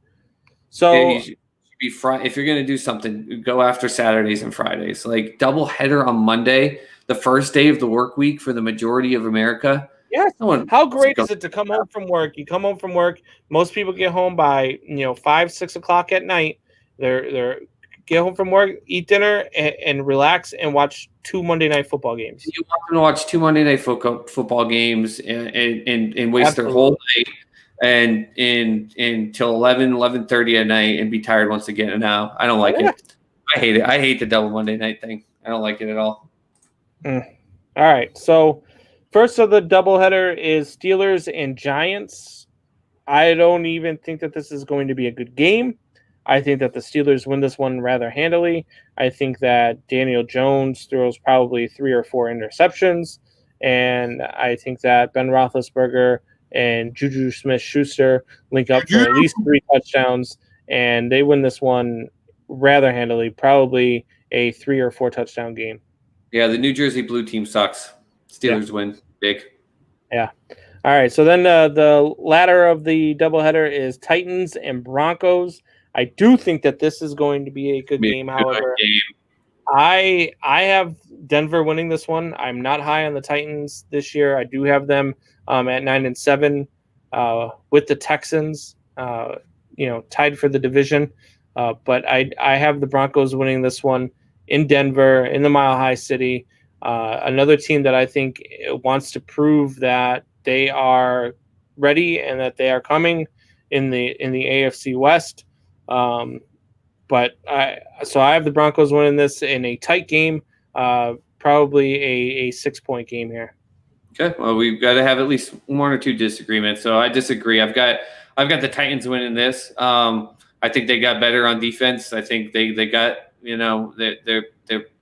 So, you should be if you're going to do something, go after Saturdays and Fridays. Like doubleheader on Monday, the first day of the work week for the majority of America. Yes. How great is it to come home from work? You come home from work. Most people get home by 5, 6 o'clock at night. They're get home from work, eat dinner, and relax and watch 2 Monday night football games. You want them to watch 2 Monday night football games and waste their whole night and until 11:30 at night and be tired once again. And now I don't like it. I hate it. I hate the double Monday night thing. I don't like it at all. All right. So first of the doubleheader is Steelers and Giants. I don't even think that this is going to be a good game. I think that the Steelers win this one rather handily. I think that Daniel Jones throws probably 3 or 4 interceptions. And I think that Ben Roethlisberger and Juju Smith-Schuster link up for at least 3 touchdowns. And they win this one rather handily, probably a 3 or 4 touchdown game. Yeah, the New Jersey blue team sucks. Steelers win big. Yeah. All right. So then the latter of the doubleheader is Titans and Broncos. I do think that this is going to be a good game. However, I have Denver winning this one. I'm not high on the Titans this year. I do have them at 9-7 with the Texans, tied for the division. But I have the Broncos winning this one in Denver, in the Mile High City. Another team that I think wants to prove that they are ready and that they are coming in the AFC West. But I have the Broncos winning this in a tight game, probably a 6-point game here. Okay, well, we've got to have at least 1 or 2 disagreements. So I disagree. I've got the Titans winning this. I think they got better on defense. I think they got they're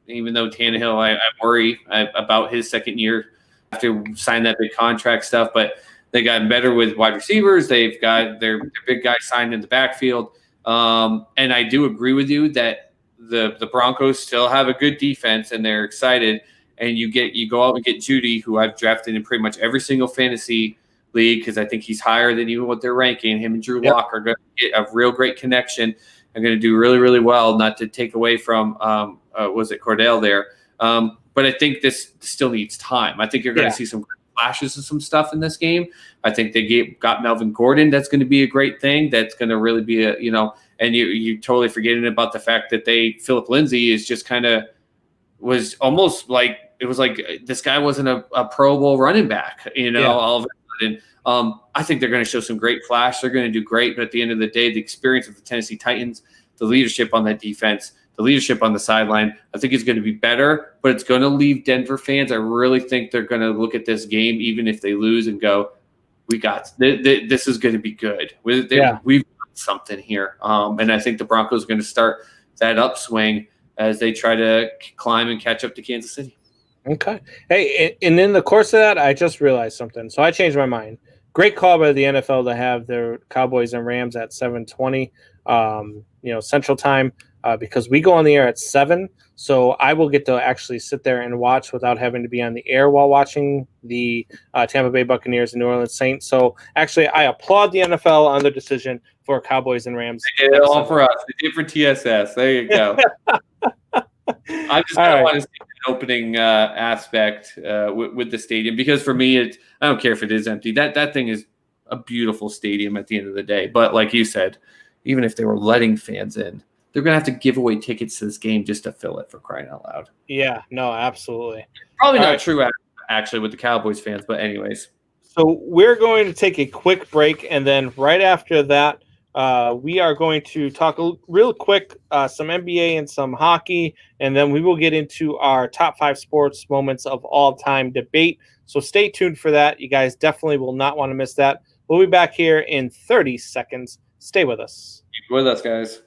even though Tannehill, I worry about his second year after signing that big contract stuff, but they got better with wide receivers. They've got their big guy signed in the backfield. And I do agree with you that the Broncos still have a good defense and they're excited. And you go out and get Judy, who I've drafted in pretty much every single fantasy league because I think he's higher than even what they're ranking. Him and Drew Lock are going to get a real great connection. Are going to do really, really well. Not to take away from Cordell there, but I think this still needs time. I think you're going to see some flashes of some stuff in this game. I think they got Melvin Gordon. That's going to be a great thing. That's going to really be and you totally forgetting about the fact that Philip Lindsay is just kind of was almost like, it was like this guy wasn't a Pro Bowl running back, all of a sudden. I think they're going to show some great flash. They're going to do great. But at the end of the day, the experience of the Tennessee Titans, the leadership on that defense, the leadership on the sideline, I think is going to be better. But it's going to leave Denver fans. I really think they're going to look at this game, even if they lose, and go, we got this is going to be good. We've got something here. And I think the Broncos are going to start that upswing as they try to climb and catch up to Kansas City. Okay. Hey, and in the course of that, I just realized something. So I changed my mind. Great call by the NFL to have their Cowboys and Rams at 7:20, Central Time, because we go on the air at 7. So I will get to actually sit there and watch without having to be on the air while watching the Tampa Bay Buccaneers and New Orleans Saints. So actually, I applaud the NFL on their decision for Cowboys and Rams. They did it all for us. They did for TSS. There you go. I just want to see an opening aspect with the stadium, because for me, I don't care if it is empty. That thing is a beautiful stadium at the end of the day. But like you said, even if they were letting fans in, they're going to have to give away tickets to this game just to fill it, for crying out loud. Yeah, no, absolutely. Probably not true, actually, with the Cowboys fans. But anyways. So we're going to take a quick break, and then right after that, we are going to talk real quick some NBA and some hockey, and then we will get into our top 5 sports moments of all time debate. So stay tuned for that. You guys definitely will not want to miss that. We'll be back here in 30 seconds. Stay with us. Keep with us, guys.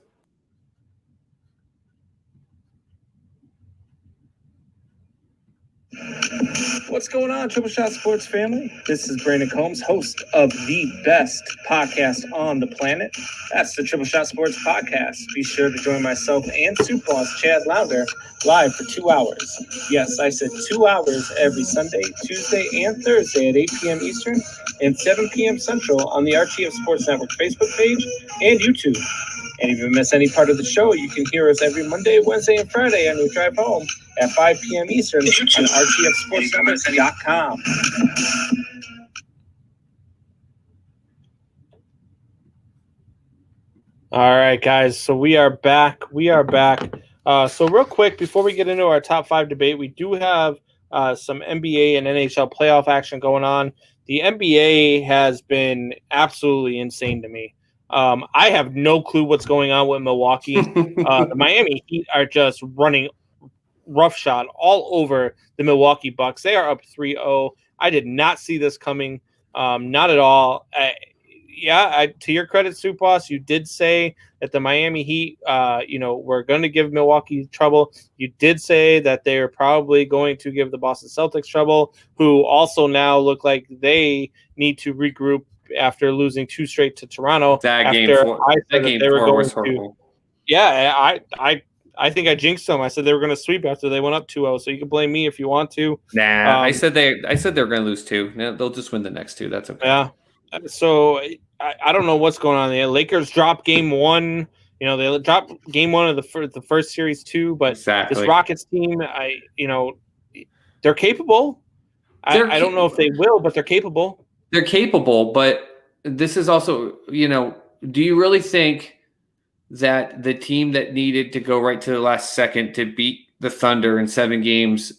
What's going on, Triple Shot Sports family? This is Brandon Combs, host of the best podcast on the planet. That's the Triple Shot Sports Podcast. Be sure to join myself and Soup Boss Chad Lounder live for 2 hours. Yes, I said 2 hours every Sunday, Tuesday, and Thursday at 8 p.m. Eastern and 7 p.m. Central on the RTF Sports Network Facebook page and YouTube. And if you miss any part of the show, you can hear us every Monday, Wednesday, and Friday on your drive home at 5 p.m. Eastern on rtfsportsnetwork.com. All right, guys. So we are back. So real quick, before we get into our top 5 debate, we do have some NBA and NHL playoff action going on. The NBA has been absolutely insane to me. I have no clue what's going on with Milwaukee. The Miami Heat are just running roughshod all over the Milwaukee Bucks. They are up 3-0. I did not see this coming. Not at all. To your credit, Soup Boss, you did say that the Miami Heat, were going to give Milwaukee trouble. You did say that they're probably going to give the Boston Celtics trouble, who also now look like they need to regroup after losing 2 straight to Toronto. Game 4 was horrible. I think I jinxed them. I said they were going to sweep after they went up 2-0. So you can blame me if you want to. Nah, I said they were going to lose 2. They'll just win the next 2. That's okay. Yeah. So I don't know what's going on there. Lakers dropped game 1. They dropped game 1 of the first series too. But exactly. This Rockets team, they're capable. I don't know if they will, but they're capable. They're capable, but this is also, do you really think that the team that needed to go right to the last second to beat the Thunder in 7 games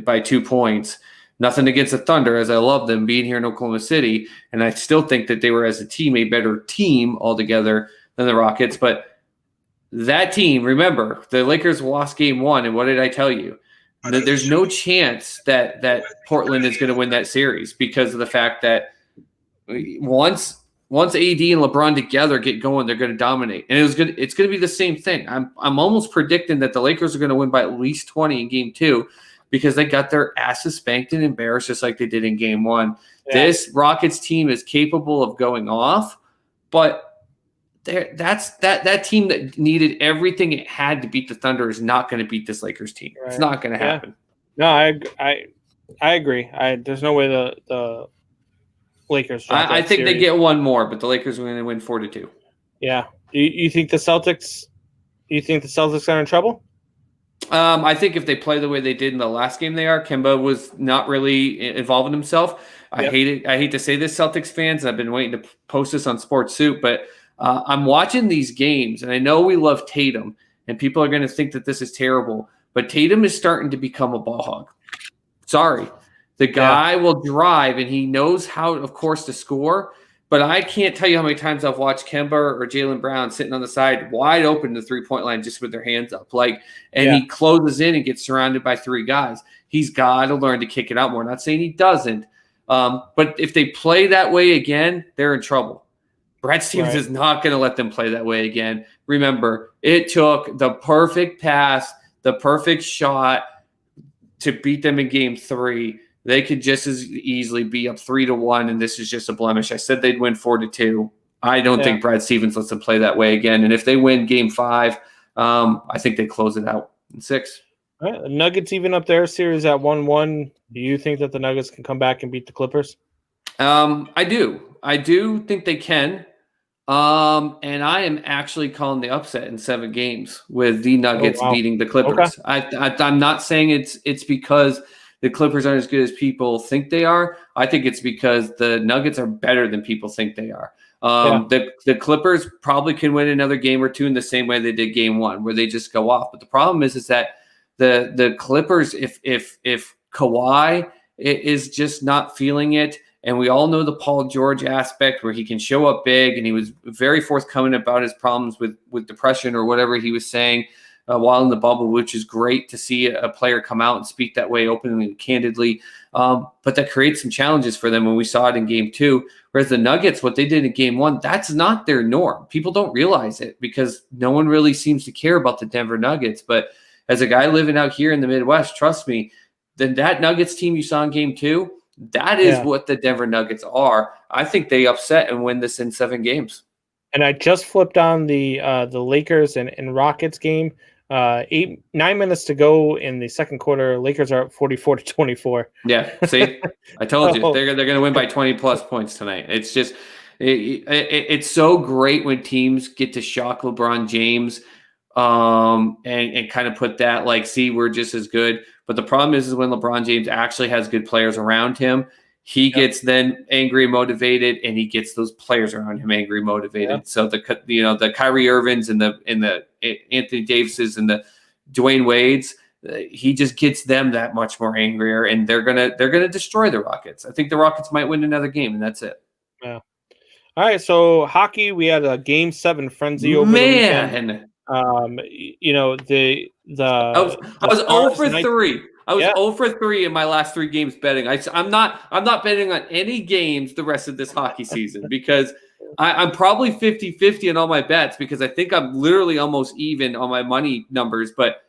by 2 points, nothing against the Thunder, as I love them being here in Oklahoma City, and I still think that they were, as a team, a better team altogether than the Rockets, but that team, remember, the Lakers lost game 1, and what did I tell you? There's no chance that Portland is going to win that series because of the fact that once AD and LeBron together get going, they're going to dominate, and it's going to be the same thing. I'm almost predicting that the Lakers are going to win by at least 20 in game 2 because they got their asses spanked and embarrassed just like they did in game 1. Yeah. This Rockets team is capable of going off, but that team that needed everything it had to beat the Thunder is not going to beat this Lakers team. Right. It's not going to happen. No, I agree. There's no way the Lakers. I think they get one more, but the Lakers are going to win 4-2. Yeah. You think the Celtics? You think the Celtics are in trouble? I think if they play the way they did in the last game, they are. Kemba was not really involving himself. Yep. I hate to say this, Celtics fans. I've been waiting to post this on Sports Soup, but I'm watching these games, and I know we love Tatum, and people are going to think that this is terrible, but Tatum is starting to become a ball hog. Sorry. The guy will drive, and he knows how, of course, to score. But I can't tell you how many times I've watched Kemba or Jaylen Brown sitting on the side wide open to the three-point line just with their hands up. He closes in and gets surrounded by three guys. He's got to learn to kick it out more. Not saying he doesn't. But if they play that way again, they're in trouble. Brad Stevens is not going to let them play that way again. Remember, it took the perfect pass, the perfect shot to beat them in game 3. They could just as easily be up 3-1, and this is just a blemish. I said they'd win 4-2. I don't think Brad Stevens lets them play that way again. And if they win game 5, I think they close it out in 6. All right. The Nuggets even up their series at 1-1. Do you think that the Nuggets can come back and beat the Clippers? I do. I do think they can. And I am actually calling the upset in 7 games with the Nuggets beating the Clippers. Okay. I'm not saying it's because the Clippers aren't as good as people think they are. I think it's because the Nuggets are better than people think they are. The Clippers probably can win another game or 2 in the same way they did game 1, where they just go off. But the problem is that the Clippers, if Kawhi is just not feeling it, and we all know the Paul George aspect where he can show up big, and he was very forthcoming about his problems with depression or whatever he was saying while in the bubble, which is great to see a player come out and speak that way openly and candidly. But that creates some challenges for them when we saw it in game 2. Whereas the Nuggets, what they did in game 1, that's not their norm. People don't realize it because no one really seems to care about the Denver Nuggets. But as a guy living out here in the Midwest, trust me, that Nuggets team you saw in game 2, that is what the Denver Nuggets are. I think they upset and win this in 7 games. And I just flipped on the Lakers and Rockets game. 9 minutes to go in the second quarter. Lakers are up 44-24. Yeah, see, I told you they're going to win by 20 plus points tonight. It's just it's so great when teams get to shock LeBron James and kind of put that see, we're just as good. But the problem is when LeBron James actually has good players around him, he gets then angry and motivated, and he gets those players around him angry and motivated. Yeah. So the Kyrie Irvings and the Anthony Davises and the Dwayne Wades, he just gets them that much more angrier, and they're gonna destroy the Rockets. I think the Rockets might win another game, and that's it. Yeah. All right. So hockey, we had a Game 7 frenzy over the weekend. I was 0 for 3. I was 0 for 3 in my last 3 games betting. I'm not betting on any games the rest of this hockey season because I'm probably 50-50 in all my bets because I think I'm literally almost even on my money numbers. But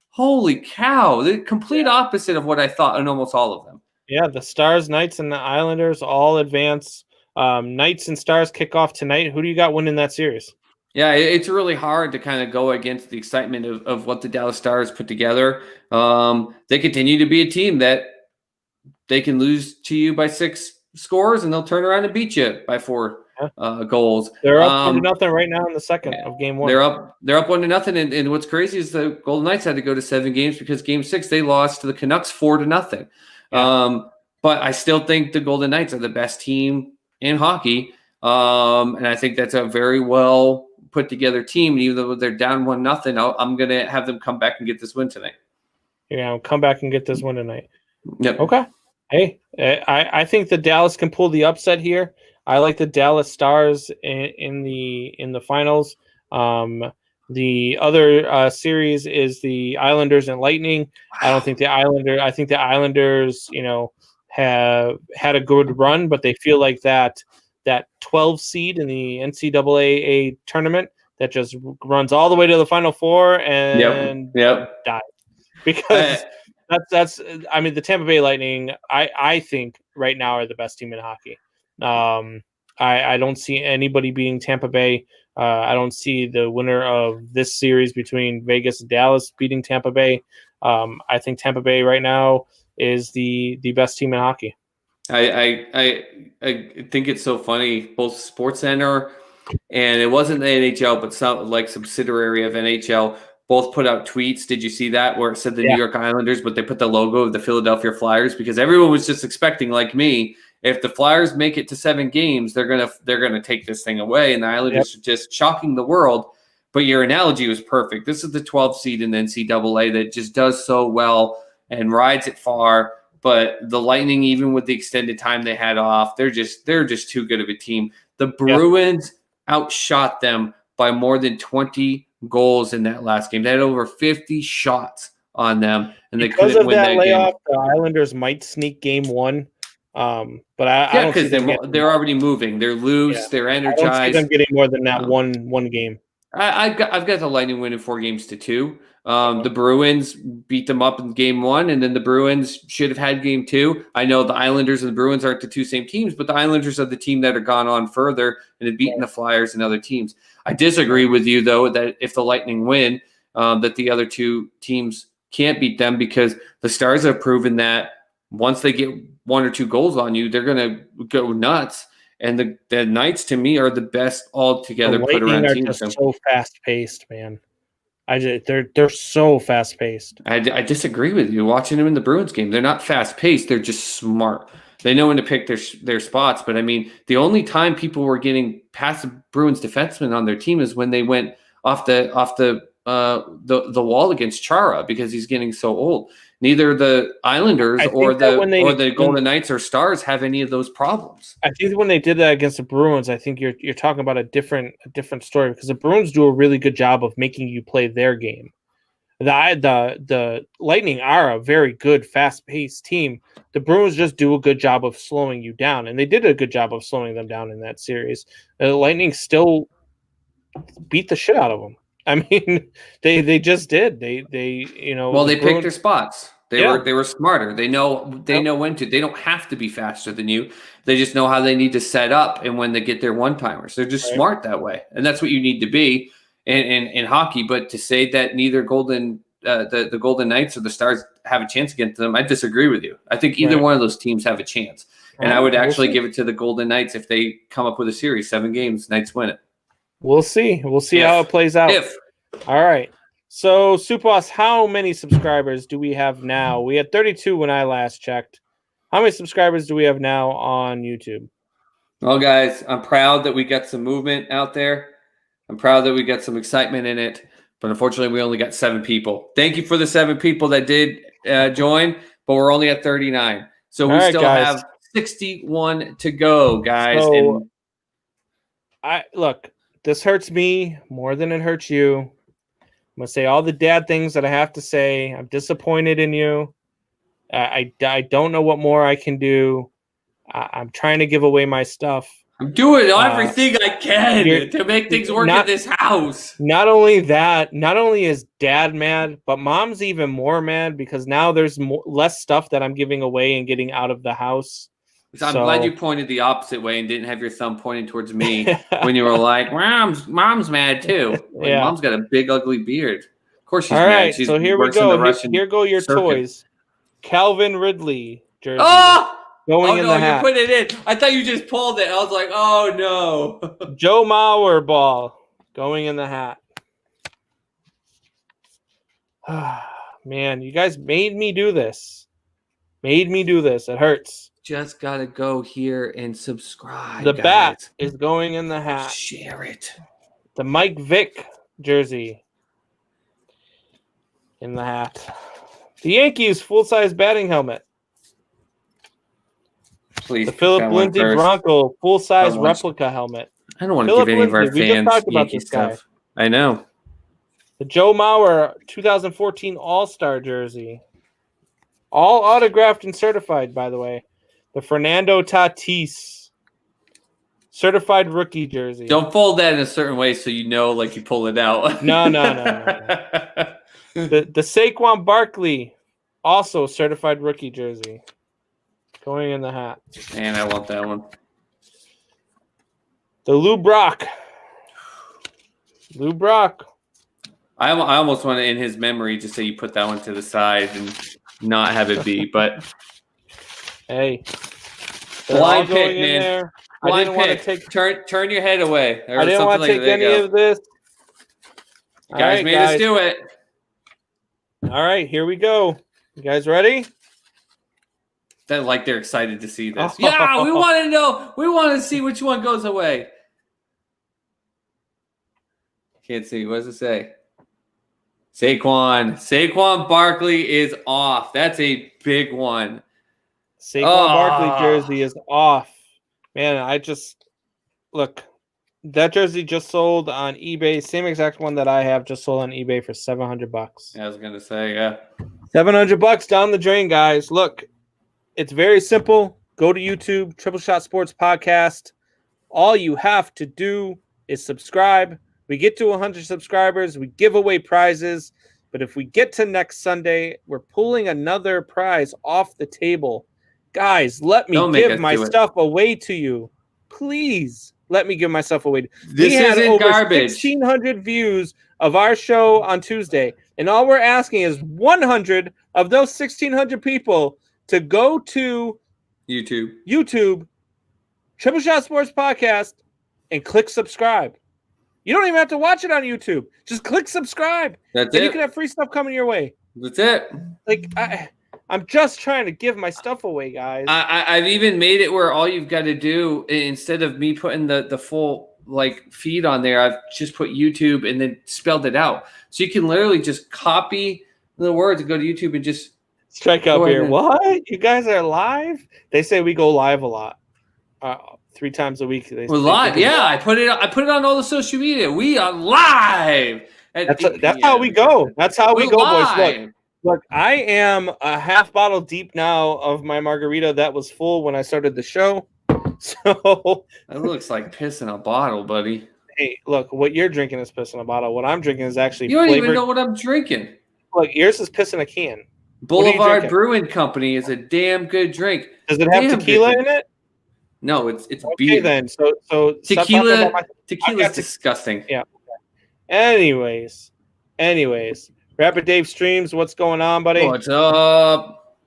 holy cow, the complete opposite of what I thought in almost all of them. Yeah, the Stars, Knights, and the Islanders all advance. Knights and Stars kick off tonight. Who do you got winning that series? Yeah, it's really hard to kind of go against the excitement of what the Dallas Stars put together. They continue to be a team that they can lose to you by 6 scores, and they'll turn around and beat you by 4 goals. They're up 1-0 right now in the second of game 1. They're up 1-0, and what's crazy is the Golden Knights had to go to 7 games because game 6 they lost to the Canucks 4-0. Yeah. But I still think the Golden Knights are the best team in hockey, and I think that's a very well put together team. And even though they're down 1-0, I'm gonna have them come back and get this win tonight. Yeah, come back and get this win tonight. Yep. Okay. Hey, I think the Dallas can pull the upset here. I like the Dallas Stars in the finals. The other series is the Islanders and Lightning. I think the Islanders, have had a good run, but they feel like that 12 seed in the NCAA tournament that just runs all the way to the Final Four and dies. Because that's the Tampa Bay Lightning, I think right now are the best team in hockey. I don't see anybody beating Tampa Bay. I don't see the winner of this series between Vegas and Dallas beating Tampa Bay. I think Tampa Bay right now is the best team in hockey. I think it's so funny. Both SportsCenter and it wasn't the NHL, but some subsidiary of NHL both put out tweets. Did you see that where it said the New York Islanders, but they put the logo of the Philadelphia Flyers because everyone was just expecting, like me, if the Flyers make it to 7 games, they're gonna take this thing away, and the Islanders are just shocking the world. But your analogy was perfect. This is the 12th seed in the NCAA that just does so well and rides it far. But the Lightning, even with the extended time they had off, they're just too good of a team. The Bruins outshot them by more than 20 goals in that last game. They had over 50 shots on them, and they couldn't win that layoff, game. the Islanders might sneak game one. But I don't see because them they're already moving. They're loose. Yeah. They're I don't energized. see them getting more than that one game. I've got the Lightning winning 4-2. The Bruins beat them up in game one, and then the Bruins should have had game two. I know the Islanders and the Bruins aren't the two same teams, but the Islanders are the team that have gone on further and have beaten the Flyers and other teams. I disagree with you, though, that if the Lightning win, that the other two teams can't beat them, because the Stars have proven that once they get 1 or 2 goals on you, they're going to go nuts. And the Knights, to me, are the best altogether put around teams. Are just so fast paced, man. They're so fast paced. I disagree with you. Watching them in the Bruins game, they're not fast paced. They're just smart. They know when to pick their spots. But I mean, the only time people were getting past the Bruins defensemen on their team is when they went off the wall against Chara, because he's getting so old. Neither the Islanders or the Golden Knights or Stars have any of those problems. I think when they did that against the Bruins, I think you're talking about a different story, because the Bruins do a really good job of making you play their game. The Lightning are a very good, fast-paced team. The Bruins just do a good job of slowing you down, and they did a good job of slowing them down in that series. The Lightning still beat the shit out of them. I mean, they just did. They picked their spots. They were smarter. They know when to. They don't have to be faster than you. They just know how they need to set up and when they get their one-timers. They're just smart that way, and that's what you need to be in hockey. But to say that neither the Golden Knights or the Stars have a chance against them, I disagree with you. I think either one of those teams have a chance, and I would actually give it to the Golden Knights if they come up with a series, 7 games. Knights win it. We'll see. We'll see how it plays out. All right. So, Supos, how many subscribers do we have now? We had 32 when I last checked. How many subscribers do we have now on YouTube? Well, guys, I'm proud that we got some movement out there. I'm proud that we got some excitement in it. But unfortunately, we only got 7 people. Thank you for the 7 people that did join, but we're only at 39. So we still have 61 to go, guys. So, look. This hurts me more than it hurts you. I'm going to say all the dad things that I have to say. I'm disappointed in you. I don't know what more I can do. I'm trying to give away my stuff. I'm doing everything I can to make things work in this house. Not only is dad mad, but mom's even more mad, because now there's less stuff that I'm giving away and getting out of the house. I'm glad you pointed the opposite way and didn't have your thumb pointing towards me when you were like, mom's mad too. Like, mom's got a big, ugly beard. Of course she's mad. Right, so here we go. Here go your toys. Calvin Ridley jersey. Going in the hat. You put it in. I thought you just pulled it. I was like, oh, no. Joe Mauer ball going in the hat. Man, you guys made me do this. It hurts. Just got to go here and subscribe. The bat is going in the hat. Share it. The Mike Vick jersey in the hat. The Yankees full-size batting helmet. Please. The Philip Lindsay Bronco full-size replica helmet. I don't want to give any of our fans we just talked about Yankee this stuff. Guy. I know. The Joe Mauer 2014 All-Star jersey. All autographed and certified, by the way. The Fernando Tatis certified rookie jersey. Don't fold that in a certain way so you know, like you pull it out. No. The Saquon Barkley also certified rookie jersey going in the hat. Man, I want that one. The Lou Brock. I almost want to, in his memory, just say you put that one to the side and not have it be, but hey, blind pick, man. Blind pick. Turn your head away. I didn't want to take any of this. You guys made us do it. All right, here we go. You guys ready? They're excited to see this. Yeah, we want to know. We want to see which one goes away. Can't see. What does it say? Saquon Barkley is off. That's a big one. Saquon Barkley jersey is off. Man, look, that jersey just sold on eBay. Same exact one that I have just sold on eBay for $700. Yeah, I was gonna say, yeah. $700 down the drain, guys. Look, it's very simple. Go to YouTube, Triple Shot Sports Podcast. All you have to do is subscribe. We get to 100 subscribers, we give away prizes. But if we get to next Sunday, we're pulling another prize off the table. Guys, let me give my stuff away to you. Please let me give my stuff away. This isn't over garbage. 1,600 views of our show on Tuesday. And all we're asking is 100 of those 1,600 people to go to YouTube, Triple Shot Sports Podcast, and click subscribe. You don't even have to watch it on YouTube. Just click subscribe. That's it. You can have free stuff coming your way. That's it. Like, I'm just trying to give my stuff away, guys. I've even made it where all you've got to do, instead of me putting the full feed on there, I've just put YouTube and then spelled it out. So you can literally just copy the words and go to YouTube and just strike up here. What? You guys are live? They say we go live a lot. 3 times a week. We're live. Yeah, I put it on all the social media. We are live. That's how we go. That's how we go, boys. Look, I am a half bottle deep now of my margarita that was full when I started the show. So that looks like piss in a bottle, buddy. Hey, look, what you're drinking is piss in a bottle. What I'm drinking is actually You don't flavored. even know what I'm drinking. Look, yours is piss in a can. Boulevard Brewing Company is a damn good drink. Does it have tequila in it? No, it's okay beer. Then. So tequila is disgusting. Yeah. Anyways, Rapid Dave Streams, what's going on, buddy? What's up?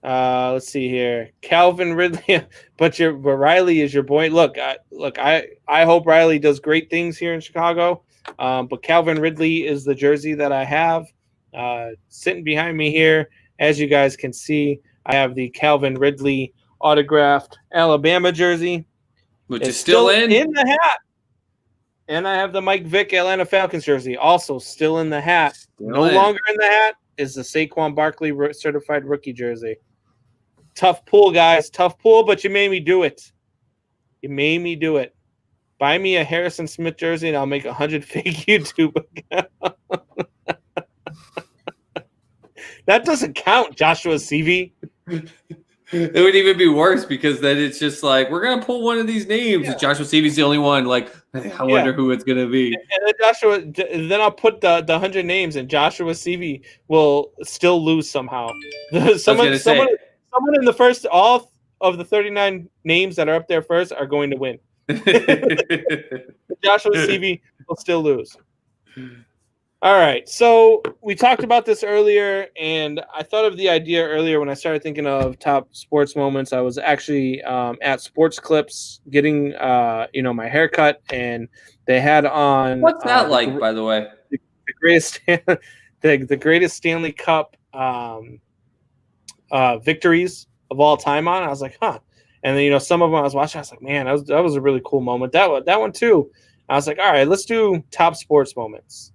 Let's see here. Calvin Ridley, but Riley is your boy. Look, I hope Riley does great things here in Chicago. But Calvin Ridley is the jersey that I have. Sitting behind me here, as you guys can see, I have the Calvin Ridley autographed Alabama jersey, which is still in the hat. And I have the Mike Vick Atlanta Falcons jersey, also still in the hat. Longer in the hat is the Saquon Barkley certified rookie jersey. Tough pull, guys. Tough pull, but you made me do it. Buy me a Harrison Smith jersey, and I'll make 100 fake YouTube accounts. That doesn't count, Joshua CV. It would even be worse because then it's just like, we're going to pull one of these names. Yeah. Joshua Seavey's the only one. Like, I wonder who it's going to be. And then I'll put the 100 names, and Joshua Seavey will still lose somehow. Someone in the first, all of the 39 names that are up there first are going to win. Joshua Seavey will still lose. All right, so we talked about this earlier, and I thought of the idea earlier when I started thinking of top sports moments. I was actually at Sports Clips getting, my haircut, and they had on. What's that like, by the way? The greatest, the greatest Stanley Cup victories of all time on. I was like, huh. And then some of them I was watching. I was like, man, that was a really cool moment. That one too. I was like, all right, let's do top sports moments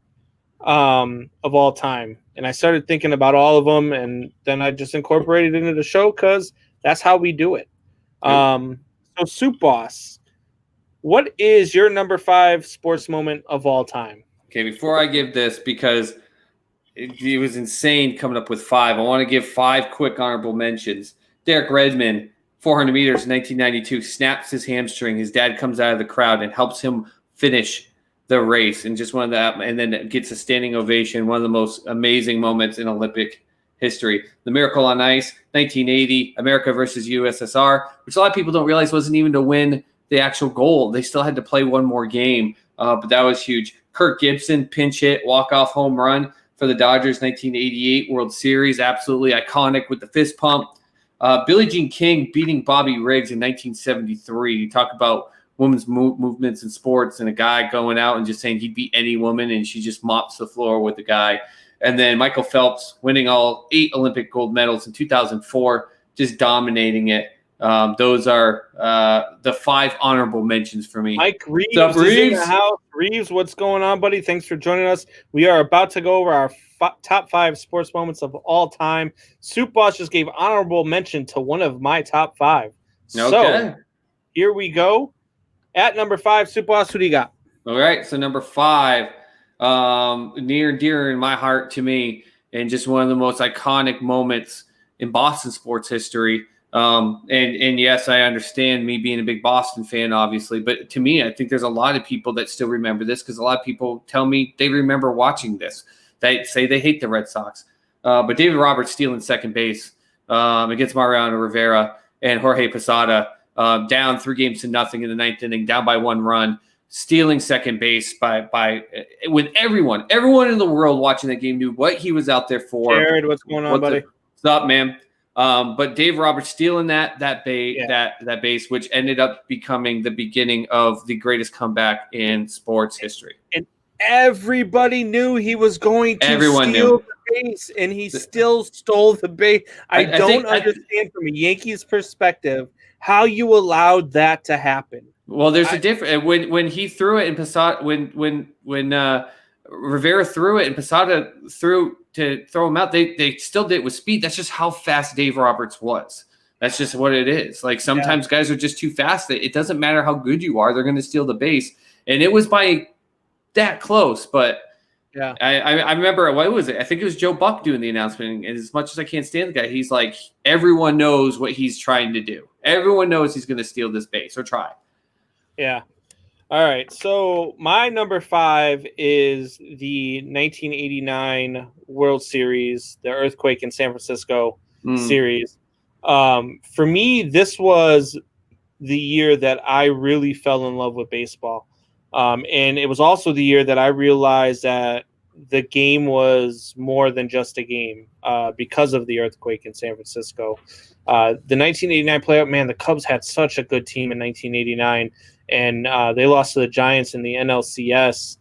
of all time, and I started thinking about all of them, and then I just incorporated it into the show because that's how we do it. So Soup Boss, what is your number 5 sports moment of all time? Okay, before I give this, because it was insane coming up with 5, I want to give 5 quick honorable mentions. Derek Redmond, 400 meters, 1992, snaps his hamstring. His dad comes out of the crowd and helps him finish the race, and just one of that, and then gets a standing ovation. One of the most amazing moments in Olympic history. The Miracle on Ice, 1980, America versus USSR, which a lot of people don't realize wasn't even to win the actual goal. They still had to play one more game, but that was huge. Kirk Gibson, pinch hit, walk-off home run for the Dodgers, 1988 World Series, absolutely iconic with the fist pump. Billie Jean King beating Bobby Riggs in 1973. You talk about women's movements in sports, and a guy going out and just saying he'd beat any woman, and she just mops the floor with the guy. And then Michael Phelps winning all 8 Olympic gold medals in 2004, just dominating it. Those are the 5 honorable mentions for me. Mike Reeves, What's up, is in Reeves? the house. Reeves, what's going on, buddy? Thanks for joining us. We are about to go over our top 5 sports moments of all time. Soup Boss just gave honorable mention to one of my top 5. Okay. So here we go. At number 5, Soup Boss, who do you got? All right. So number 5, near and dear in my heart to me, and just one of the most iconic moments in Boston sports history. And yes, I understand me being a big Boston fan, obviously, but to me, I think there's a lot of people that still remember this because a lot of people tell me they remember watching this. They say they hate the Red Sox. But David Roberts stealing second base against Mariano Rivera and Jorge Posada, down 3-0 in the 9th inning, down by 1 run, stealing second base by with everyone in the world watching that game knew what he was out there for. Jared, what's going on, buddy? What's up, man? But Dave Roberts stealing that base, which ended up becoming the beginning of the greatest comeback in sports history. And everybody knew he was going to steal the base, and he still stole the base. I don't understand from a Yankees perspective how you allowed that to happen. Well, there's a difference when he threw it and Posada when Rivera threw it and Posada threw to throw him out. They still did it with speed. That's just how fast Dave Roberts was. That's just what it is. Like sometimes guys are just too fast. It doesn't matter how good you are. They're going to steal the base. And it was by that close. But yeah, I remember, what was it? I think it was Joe Buck doing the announcement. And as much as I can't stand the guy, he's like, everyone knows what he's trying to do. Everyone knows he's going to steal this base or try. Yeah. All right, so my number 5 is the 1989 World Series, the earthquake in San Francisco series. For me, this was the year that I really fell in love with baseball. And it was also the year that I realized that the game was more than just a game because of the earthquake in San Francisco. The 1989 playoff, man, the Cubs had such a good team in 1989. And they lost to the Giants in the NLCS.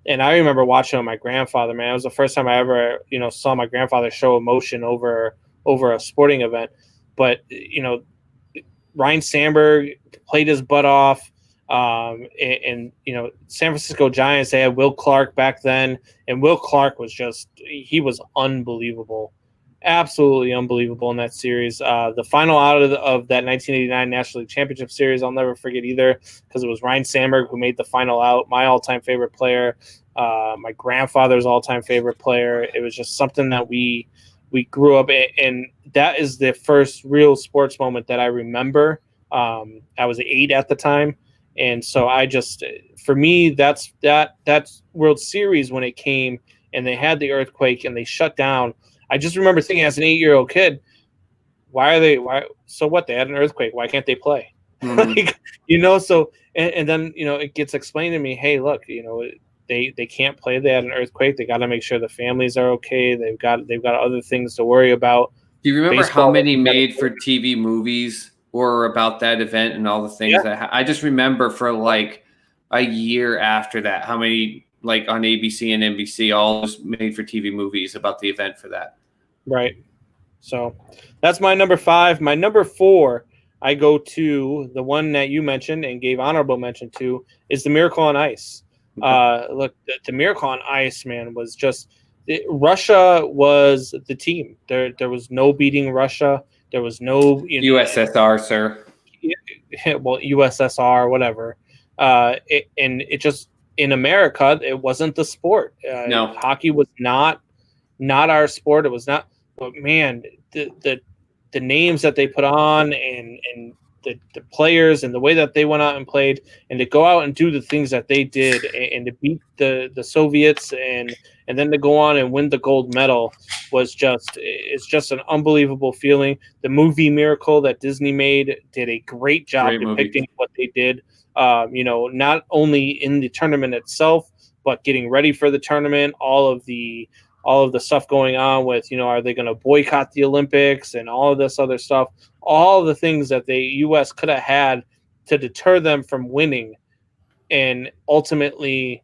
And I remember watching with my grandfather, man. It was the first time I ever, saw my grandfather show emotion over a sporting event. But, Ryan Sandberg played his butt off. And San Francisco Giants, they had Will Clark back then. And Will Clark was he was unbelievable. Absolutely unbelievable in that series. The final out of that 1989 National League Championship Series, I'll never forget either, because it was Ryan Sandberg who made the final out, my all-time favorite player, my grandfather's all-time favorite player. It was just something that we grew up in, and that is the first real sports moment that I remember. I was 8 at the time, and so for me, that's World Series when it came, and they had the earthquake, and they shut down. I just remember thinking as an 8-year-old kid, so what? They had an earthquake. Why can't they play? Mm-hmm. So, and then, it gets explained to me, hey, look, they can't play. They had an earthquake. They got to make sure the families are okay. They've got other things to worry about. Do you remember how many made for TV movies were about that event and all the things I just remember for like a year after that, how many, like on ABC and NBC, all just made for TV movies about the event for that. Right. So that's my number 5. My number 4, I go to the one that you mentioned and gave honorable mention to, is the Miracle on Ice. Okay. Look, the Miracle on Ice, man, was just Russia was the team. There was no beating Russia. There was no USSR, sir. Well, USSR, whatever. It just. In America, it wasn't the sport. No, hockey was not our sport. It was not. But man, the names that they put on and the players and the way that they went out and played, and to go out and do the things that they did, and to beat the Soviets and then to go on and win the gold medal it's just an unbelievable feeling. The movie Miracle that Disney made did a great job depicting what they did. Not only in the tournament itself, but getting ready for the tournament, all of the stuff going on with, are they going to boycott the Olympics and all of this other stuff, all the things that the U.S. could have had to deter them from winning. And ultimately,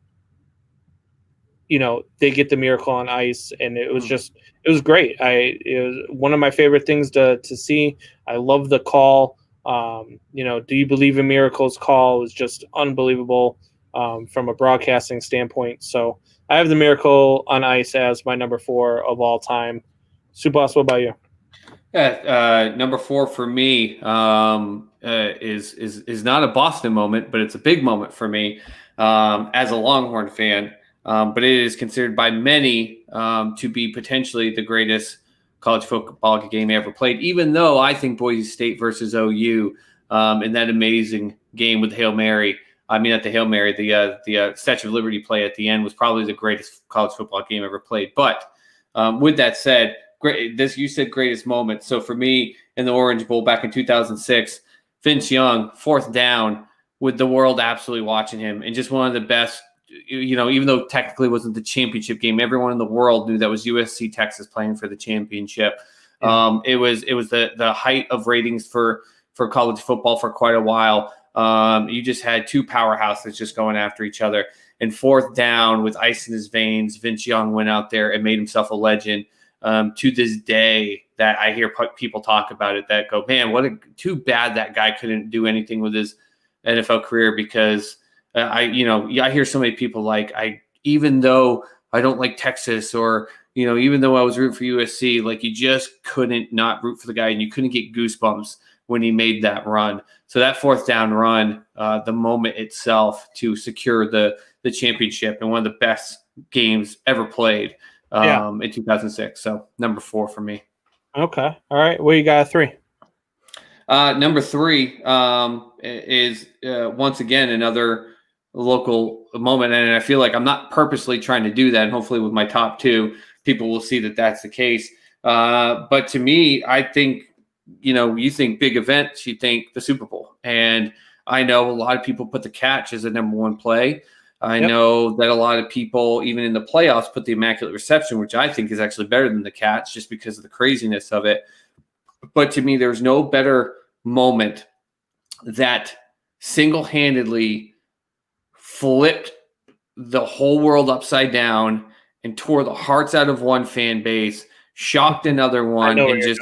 they get the Miracle on Ice, and it was great. It was one of my favorite things to see. I love the call. Do you believe in miracles? Call was just unbelievable from a broadcasting standpoint. So I have the Miracle on Ice as my number 4 of all time. Subas, what about you? Yeah, number 4 for me is not a Boston moment, but it's a big moment for me as a Longhorn fan. But it is considered by many to be potentially the greatest college football game ever played, even though I think Boise State versus OU in that amazing game with the Hail Mary. I mean, at the Hail Mary, the Statue of Liberty play at the end was probably the greatest college football game ever played. But with that said, you said greatest moment. So for me, in the Orange Bowl back in 2006, Vince Young, 4th down, with the world absolutely watching him, and just one of the best. Even though technically it wasn't the championship game, everyone in the world knew that was USC Texas playing for the championship. Yeah. It was the height of ratings for college football for quite a while. You just had 2 powerhouses just going after each other. And 4th down with ice in his veins, Vince Young went out there and made himself a legend. To this day, that I hear people talk about it, that go, man, too bad that guy couldn't do anything with his NFL career, because I hear so many people even though I don't like Texas, or, even though I was rooting for USC, like, you just couldn't not root for the guy, and you couldn't get goosebumps when he made that run. So that 4th down run, the moment itself to secure the championship, and one of the best games ever played in 2006. So number 4 for me. Okay. All right. Well, you got 3. Number 3 is once again another local moment, and I feel like I'm not purposely trying to do that. And hopefully, with my top 2, people will see that that's the case. But to me, I think you think big events, you think the Super Bowl, and I know a lot of people put the catch as a number 1 play. I know that a lot of people, even in the playoffs, put the Immaculate Reception, which I think is actually better than the catch, just because of the craziness of it. But to me, there's no better moment that single-handedly flipped the whole world upside down and tore the hearts out of one fan base, shocked another one, and just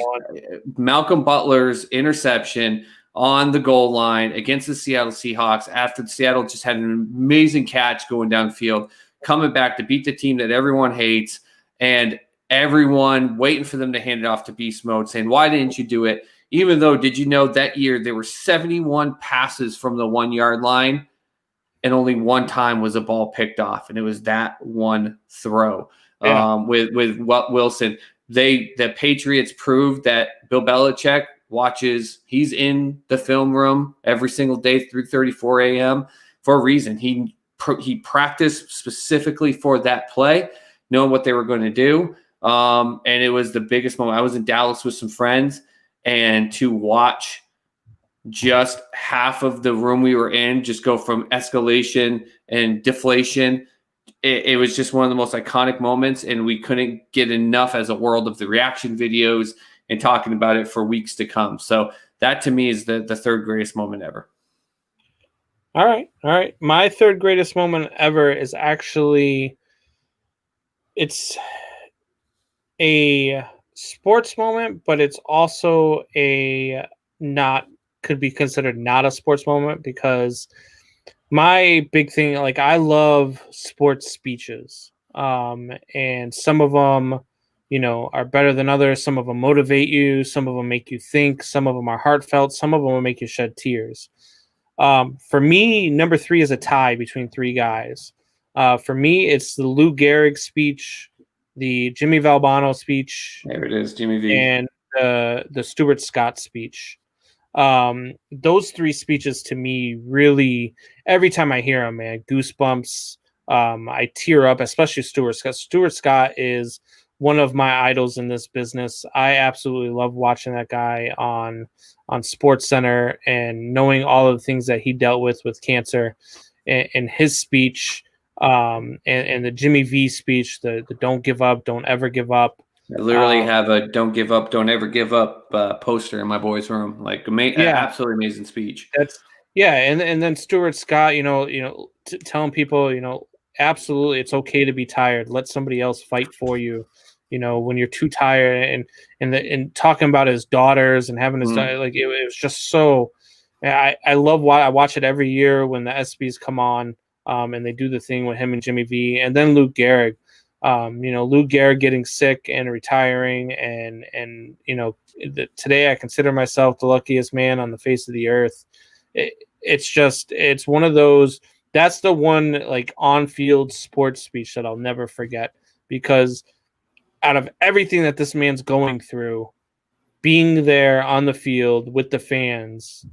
Malcolm Butler's interception on the goal line against the Seattle Seahawks, after Seattle just had an amazing catch going downfield, coming back to beat the team that everyone hates, and everyone waiting for them to hand it off to beast mode, saying, why didn't you do it? Even though, did you know that year there were 71 passes from the 1-yard line, and only one time was a ball picked off, and it was that one throw. With Wilson. The Patriots proved that Bill Belichick watches. He's in the film room every single day through 34 a.m. for a reason. He practiced specifically for that play, knowing what they were going to do. And it was the biggest moment. I was in Dallas with some friends, and to watch just half of the room we were in just go from escalation and deflation, it was just one of the most iconic moments, and we couldn't get enough as a world of the reaction videos and talking about it for weeks to come. So that to me is the 3rd greatest moment ever. All right. My 3rd greatest moment ever is actually, it's a sports moment, but it's also could be considered not a sports moment, because my big thing, like, I love sports speeches, and some of them, are better than others. Some of them motivate you. Some of them make you think. Some of them are heartfelt. Some of them will make you shed tears. For me, number 3 is a tie between 3 guys. For me, it's the Lou Gehrig speech, the Jimmy Valbano speech. There it is, Jimmy V. And the Stuart Scott speech. Those 3 speeches to me really, every time I hear them, man, goosebumps. I tear up, especially Stuart Scott. Stuart Scott is one of my idols in this business. I absolutely love watching that guy on Sports Center, and knowing all of the things that he dealt with cancer, and his speech, and the Jimmy V speech, the don't give up, don't ever give up. I literally have a "Don't give up, don't ever give up" poster in my boys' room. Like, absolutely amazing speech. And then Stuart Scott, telling people, absolutely, it's okay to be tired. Let somebody else fight for you. when you're too tired, and talking about his daughters and having his daughter, like it was just so. I love why I watch it every year when the ESPYs come on, and they do the thing with him and Jimmy V, and then Lou Gehrig. Lou Gehrig getting sick and retiring, and today I consider myself the luckiest man on the face of the earth. It's one of those. That's the one like on-field sports speech that I'll never forget, because out of everything that this man's going through, being there on the field with the fans,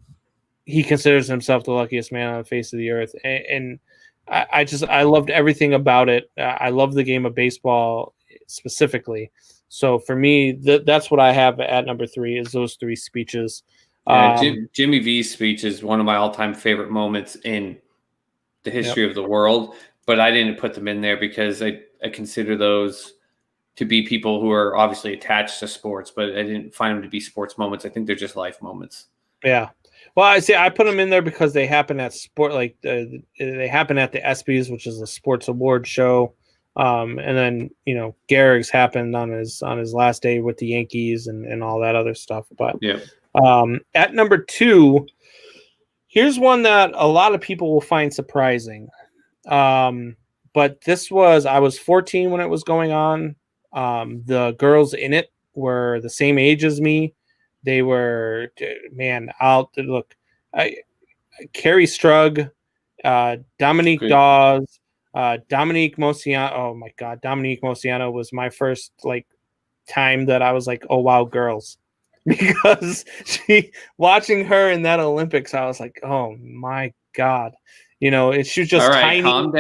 he considers himself the luckiest man on the face of the earth. And I loved everything about it. I love the game of baseball specifically. So for me, that's what I have at number 3 is those 3 speeches. Yeah, Jimmy V's speech is one of my all-time favorite moments in the history of the world, but I didn't put them in there because I consider those to be people who are obviously attached to sports, but I didn't find them to be sports moments. I think they're just life moments. Yeah. Well, I put them in there because they happen at they happen at the ESPYs, which is a sports award show. And then, Gehrig's happened on his last day with the Yankees and all that other stuff. But yeah. At number 2, here's one that a lot of people will find surprising. But I was 14 when it was going on. The girls in it were the same age as me. They were, man, Carrie Strug, Dominique Dawes, Dominique Mosiano. Oh my God. Dominique Mosiano was my first time that I was like, oh wow, girls. Because watching her in that Olympics, I was like, oh my God, she was just all right, tiny. Calm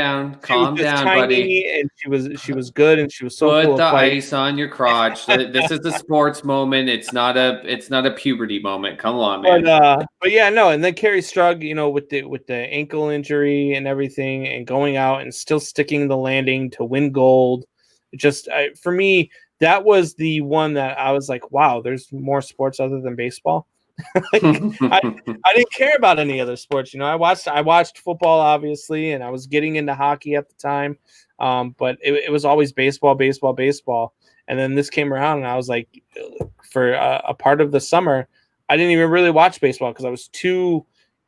down, buddy. And she was good, and she was so put full the of fight. ice on your crotch. This is a sports moment. It's not a puberty moment. Come on, man. But yeah, no. And then Carrie Strug, with the ankle injury and everything, and going out and still sticking the landing to win gold. For me, that was the one that I was like, wow, there's more sports other than baseball. I didn't care about any other sports. I watched football, obviously, and I was getting into hockey at the time. But it was always baseball. And then this came around, and I was like, for a part of the summer, I didn't even really watch baseball because I was too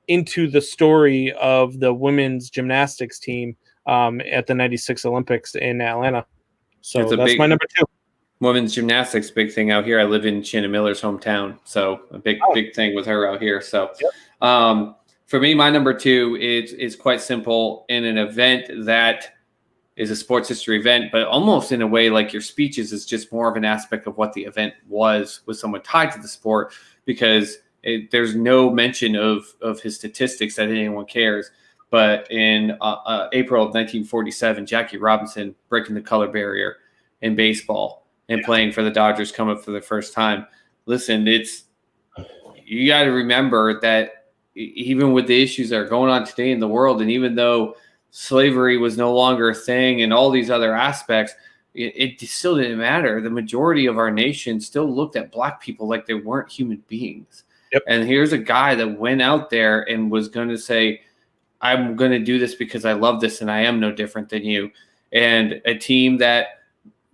into the story of the women's gymnastics team at the '96 Olympics in Atlanta. So that's my number 2. Women's gymnastics, big thing out here. I live in Shannon Miller's hometown, so a big thing with her out here. So, for me, my number 2 is quite simple. In an event that is a sports history event, but almost in a way like your speeches is just more of an aspect of what the event was with someone tied to the sport, because there's no mention of his statistics that anyone cares. But in April of 1947, Jackie Robinson breaking the color barrier in baseball and playing for the Dodgers come up for the first time. Listen, you got to remember that even with the issues that are going on today in the world, and even though slavery was no longer a thing and all these other aspects, it still didn't matter. The majority of our nation still looked at black people like they weren't human beings. Yep. And here's a guy that went out there and was going to say, I'm going to do this because I love this and I am no different than you. And a team that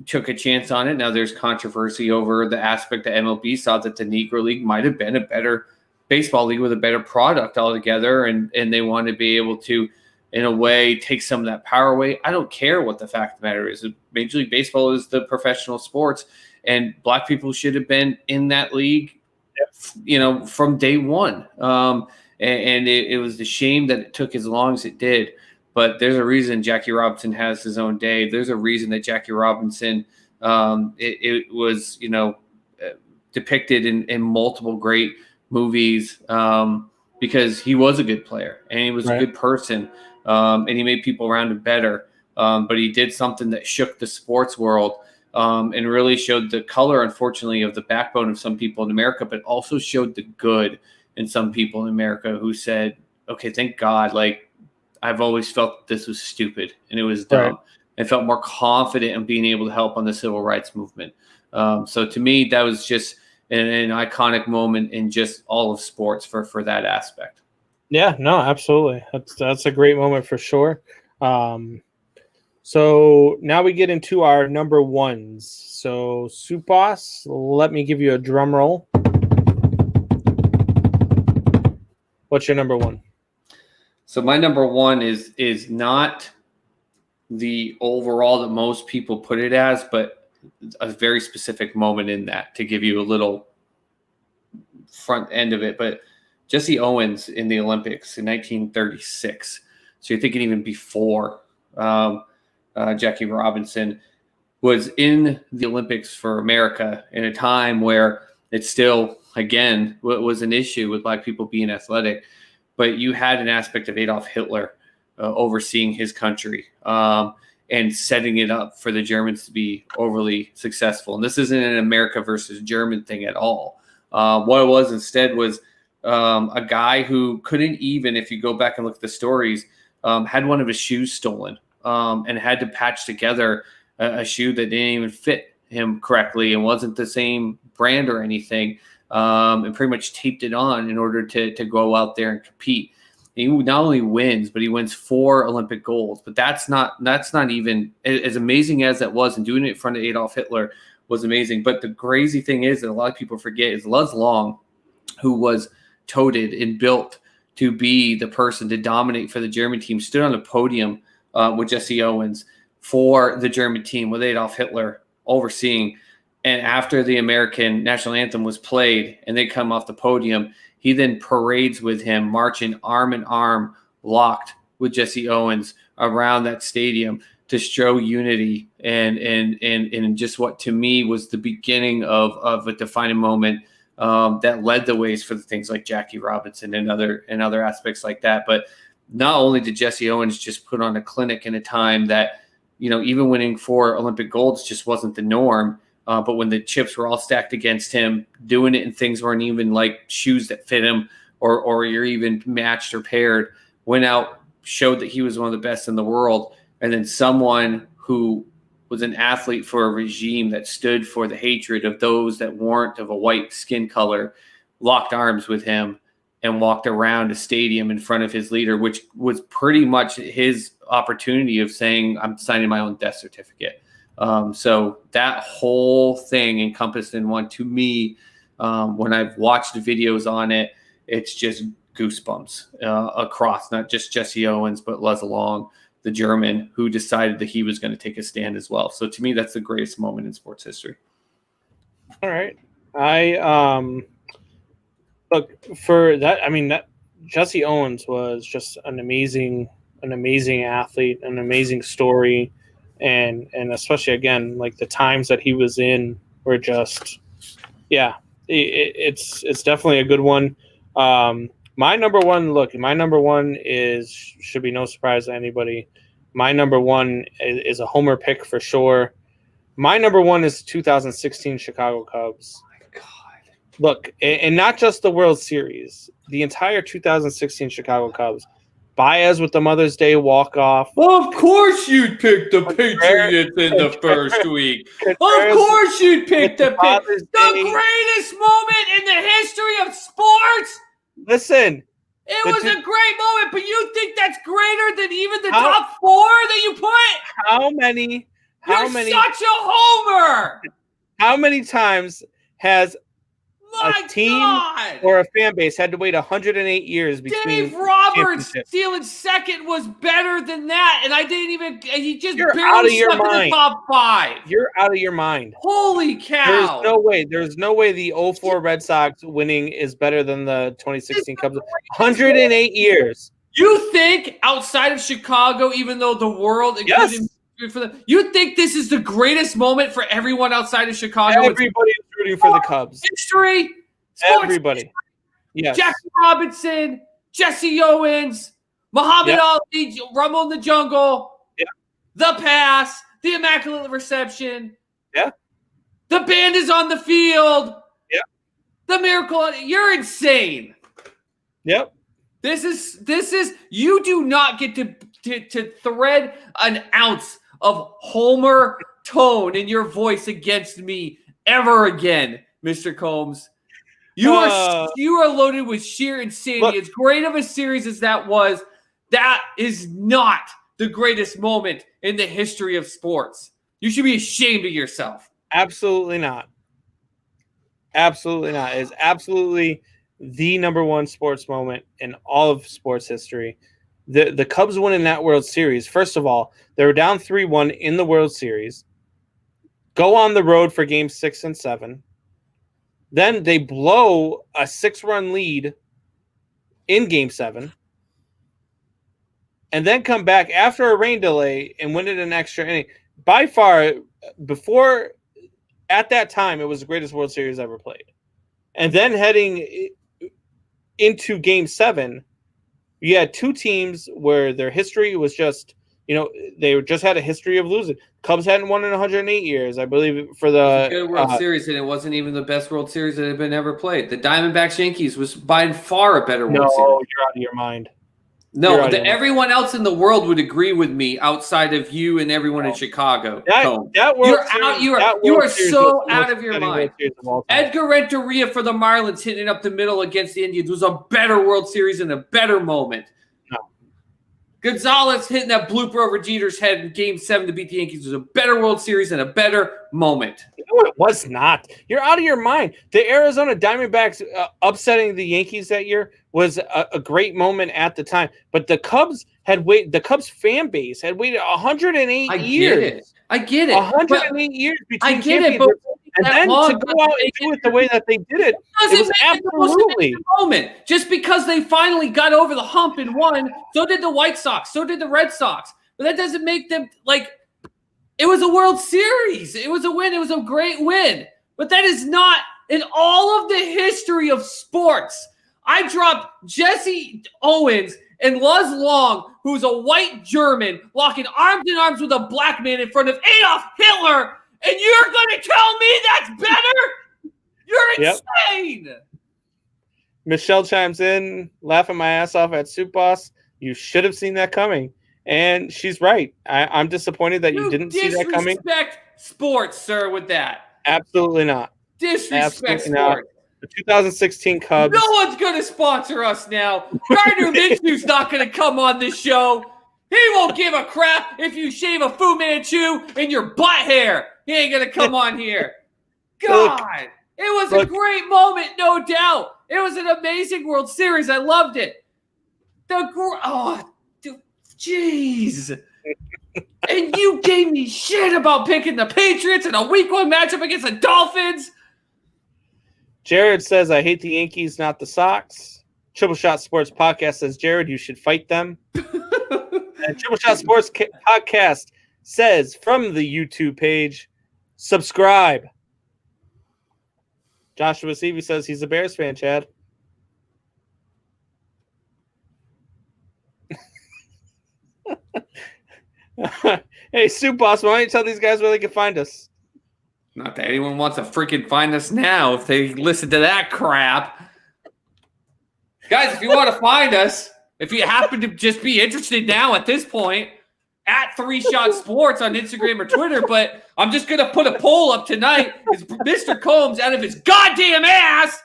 took a chance on it. Now there's controversy over the aspect that MLB saw that the Negro League might have been a better baseball league with a better product altogether. And they want to be able to, in a way, take some of that power away. I don't care what the fact of the matter is. Major League Baseball is the professional sports, and black people should have been in that league, from day one. And it was a shame that it took as long as it did. But there's a reason Jackie Robinson has his own day. There's a reason that Jackie Robinson, it was, depicted in multiple great movies because he was a good player and he was a good person, and he made people around him better. But he did something that shook the sports world and really showed the color, unfortunately, of the backbone of some people in America, but also showed the good in some people in America who said, okay, thank God, I've always felt this was stupid and it was dumb, and felt more confident in being able to help on the civil rights movement. So to me, that was just an iconic moment in just all of sports for that aspect. Yeah, no, absolutely. That's a great moment for sure. So now we get into our number ones. So Supos, let me give you a drum roll. What's your number one? So my number one is not the overall that most people put it as, but a very specific moment in that to give you a little front end of it. But Jesse Owens in the Olympics in 1936. So you're thinking even before Jackie Robinson was in the Olympics for America in a time where it still, again, was an issue with Black people being athletic. But you had an aspect of Adolf Hitler overseeing his country and setting it up for the Germans to be overly successful. And this isn't an America versus German thing at all. What it was instead was a guy who couldn't even, if you go back and look at the stories, had one of his shoes stolen and had to patch together a shoe that didn't even fit him correctly and wasn't the same brand or anything, and pretty much taped it on in order to go out there and compete. He not only wins, but he wins 4 Olympic golds. But that's not even as amazing as that was, and doing it in front of Adolf Hitler was amazing. But the crazy thing is that a lot of people forget is Luz Long, who was toted and built to be the person to dominate for the German team, stood on the podium with Jesse Owens for the German team with Adolf Hitler overseeing. And after the American national anthem was played and they come off the podium, he then parades with him, marching arm in arm, locked with Jesse Owens around that stadium to show unity and just what to me was the beginning of a defining moment that led the ways for the things like Jackie Robinson and other aspects like that. But not only did Jesse Owens just put on a clinic in a time that, even winning 4 Olympic golds just wasn't the norm. But when the chips were all stacked against him, doing it and things weren't even like shoes that fit him or you're even matched or paired, went out, showed that he was one of the best in the world. And then someone who was an athlete for a regime that stood for the hatred of those that weren't of a white skin color, locked arms with him and walked around a stadium in front of his leader, which was pretty much his opportunity of saying, I'm signing my own death certificate. So that whole thing encompassed in one. To me, when I've watched the videos on it, it's just goosebumps across, not just Jesse Owens, but Luz Long, the German, who decided that he was going to take a stand as well. So to me, that's the greatest moment in sports history. All right. Look, for that, that Jesse Owens was just an amazing athlete, an amazing story. And especially, again, like the times that he was in were just, it's definitely a good one. My number one should be no surprise to anybody. My number one is a homer pick for sure. My number one is 2016 Chicago Cubs. Oh my God. Look, and not just the World Series, the entire 2016 Chicago Cubs. Baez with the Mother's Day walk-off. Well, of course you'd pick the Patriots in the first week. Of course you'd pick the Patriots. The greatest moment in the history of sports. Listen. It was a great moment, but you think that's greater than even the top 4 that you put? How many? You're such a homer. How many times has a team or a fan base had to wait 108 years between Dave Roberts stealing second was better than that, and I didn't even. He just barely stepped in the top 5. You're out of your mind. Holy cow! There's no way the 04 Red Sox winning is better than the 2016 Cubs. 108 years. You think outside of Chicago, even though the world, including you think this is the greatest moment for everyone outside of Chicago? Everybody's rooting for the Cubs. History. Everybody. History. Yes. Jackie Robinson, Jesse Owens, Muhammad Ali, Rumble in the Jungle, the pass, the immaculate reception. Yeah. The band is on the field. Yeah. The miracle. You're insane. Yep. This is you do not get to thread an ounce of Homer tone in your voice against me ever again, Mr. Combs. You are loaded with sheer insanity. Look, as great of a series as that was, that is not the greatest moment in the history of sports. You should be ashamed of yourself. Absolutely not. Absolutely not. It is absolutely the number one sports moment in all of sports history. The Cubs winning that World Series, first of all, they were down 3-1 in the World Series, go on the road for Game 6 and 7. Then they blow a 6-run lead in Game 7. And then come back after a rain delay and win it in extra inning. By far, before, at that time, it was the greatest World Series ever played. And then heading into Game 7, you had two teams where their history was just, they just had a history of losing. Cubs hadn't won in 108 years, I believe, for the good World Series, and it wasn't even the best World Series that had been ever played. The Diamondbacks Yankees was by far a better World Series. No, you're out of your mind. No, everyone else in the world would agree with me outside of you and everyone in Chicago. You are so out of your mind. Edgar Renteria for the Marlins hitting up the middle against the Indians was a better World Series and a better moment. No. Gonzalez hitting that blooper over Jeter's head in Game 7 to beat the Yankees was a better World Series and a better moment. No, it was not. You're out of your mind. The Arizona Diamondbacks upsetting the Yankees that year was a great moment at the time. But the Cubs the Cubs fan base had waited 108 years. I get it. 108 years between championships. And then to go out and do it the way that they did it, it was absolutely moment. Just because they finally got over the hump and won, so did the White Sox, so did the Red Sox. But that doesn't make them it was a World Series. It was a win. It was a great win. But that is not in all of the history of sports. I dropped Jesse Owens and Luz Long, who's a white German, locking arms in arms with a black man in front of Adolf Hitler, and you're going to tell me that's better? You're insane. Yep. Michelle chimes in, laughing my ass off at Soup Boss. You should have seen that coming. And she's right. I'm disappointed that you didn't see that coming. Disrespect sports, sir, with that. Absolutely not. Disrespect sports. The 2016 Cubs. No one's going to sponsor us now. Gardner Minshew's not going to come on this show. He won't give a crap if you shave a Fu Manchu in your butt hair. He ain't going to come on here. God, it was a great moment, no doubt. It was an amazing World Series. I loved it. Jeez. And you gave me shit about picking the Patriots in a week 1 matchup against the Dolphins. Jared says, I hate the Yankees, not the Sox. Triple Shot Sports Podcast says, Jared, you should fight them. And Triple Shot Sports Podcast says, from the YouTube page, subscribe. Joshua Seavey says he's a Bears fan, Chad. Hey, Soup Boss, why don't you tell these guys where they can find us? Not that anyone wants to freaking find us now if they listen to that crap. Guys, if you want to find us, if you happen to just be interested now at this point, at 3 Shot Sports on Instagram or Twitter, but I'm just going to put a poll up tonight. Is Mr. Combs out of his goddamn ass?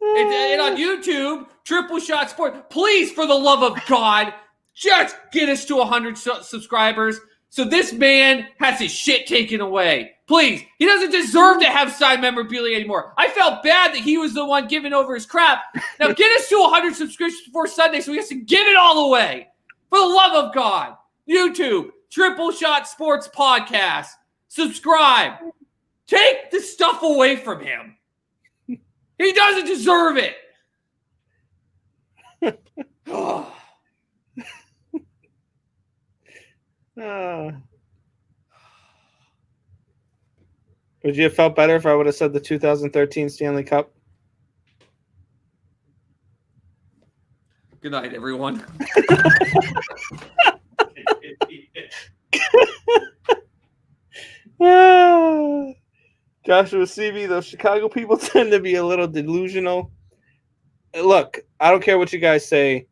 And on YouTube, Triple Shot Sports. Please, for the love of God, just get us to 100 subscribers so this man has his shit taken away. Please. He doesn't deserve to have signed memorabilia anymore. I felt bad that he was the one giving over his crap. Now get us to 100 subscriptions before Sunday so we can give it all away. For the love of God. YouTube, Triple Shot Sports Podcast. Subscribe. Take the stuff away from him. He doesn't deserve it. Would you have felt better if I would have said the 2013 Stanley Cup? Good night, everyone. Joshua Seavey, those Chicago people tend to be a little delusional. Look, I don't care what you guys say.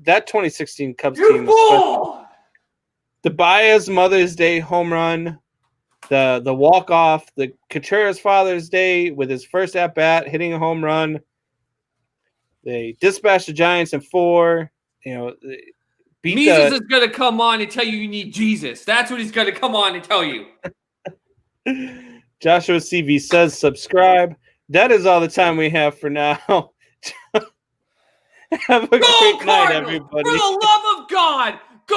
That 2016 Cubs team was the Baez Mother's Day home run, the walk-off, the Contreras Father's Day with his first at-bat, hitting a home run. They dispatched the Giants in 4. beat Measles is going to come on and tell you need Jesus. That's what he's going to come on and tell you. Joshua CV says subscribe. That is all the time we have for now. Have a great night, everybody. For the love of God, go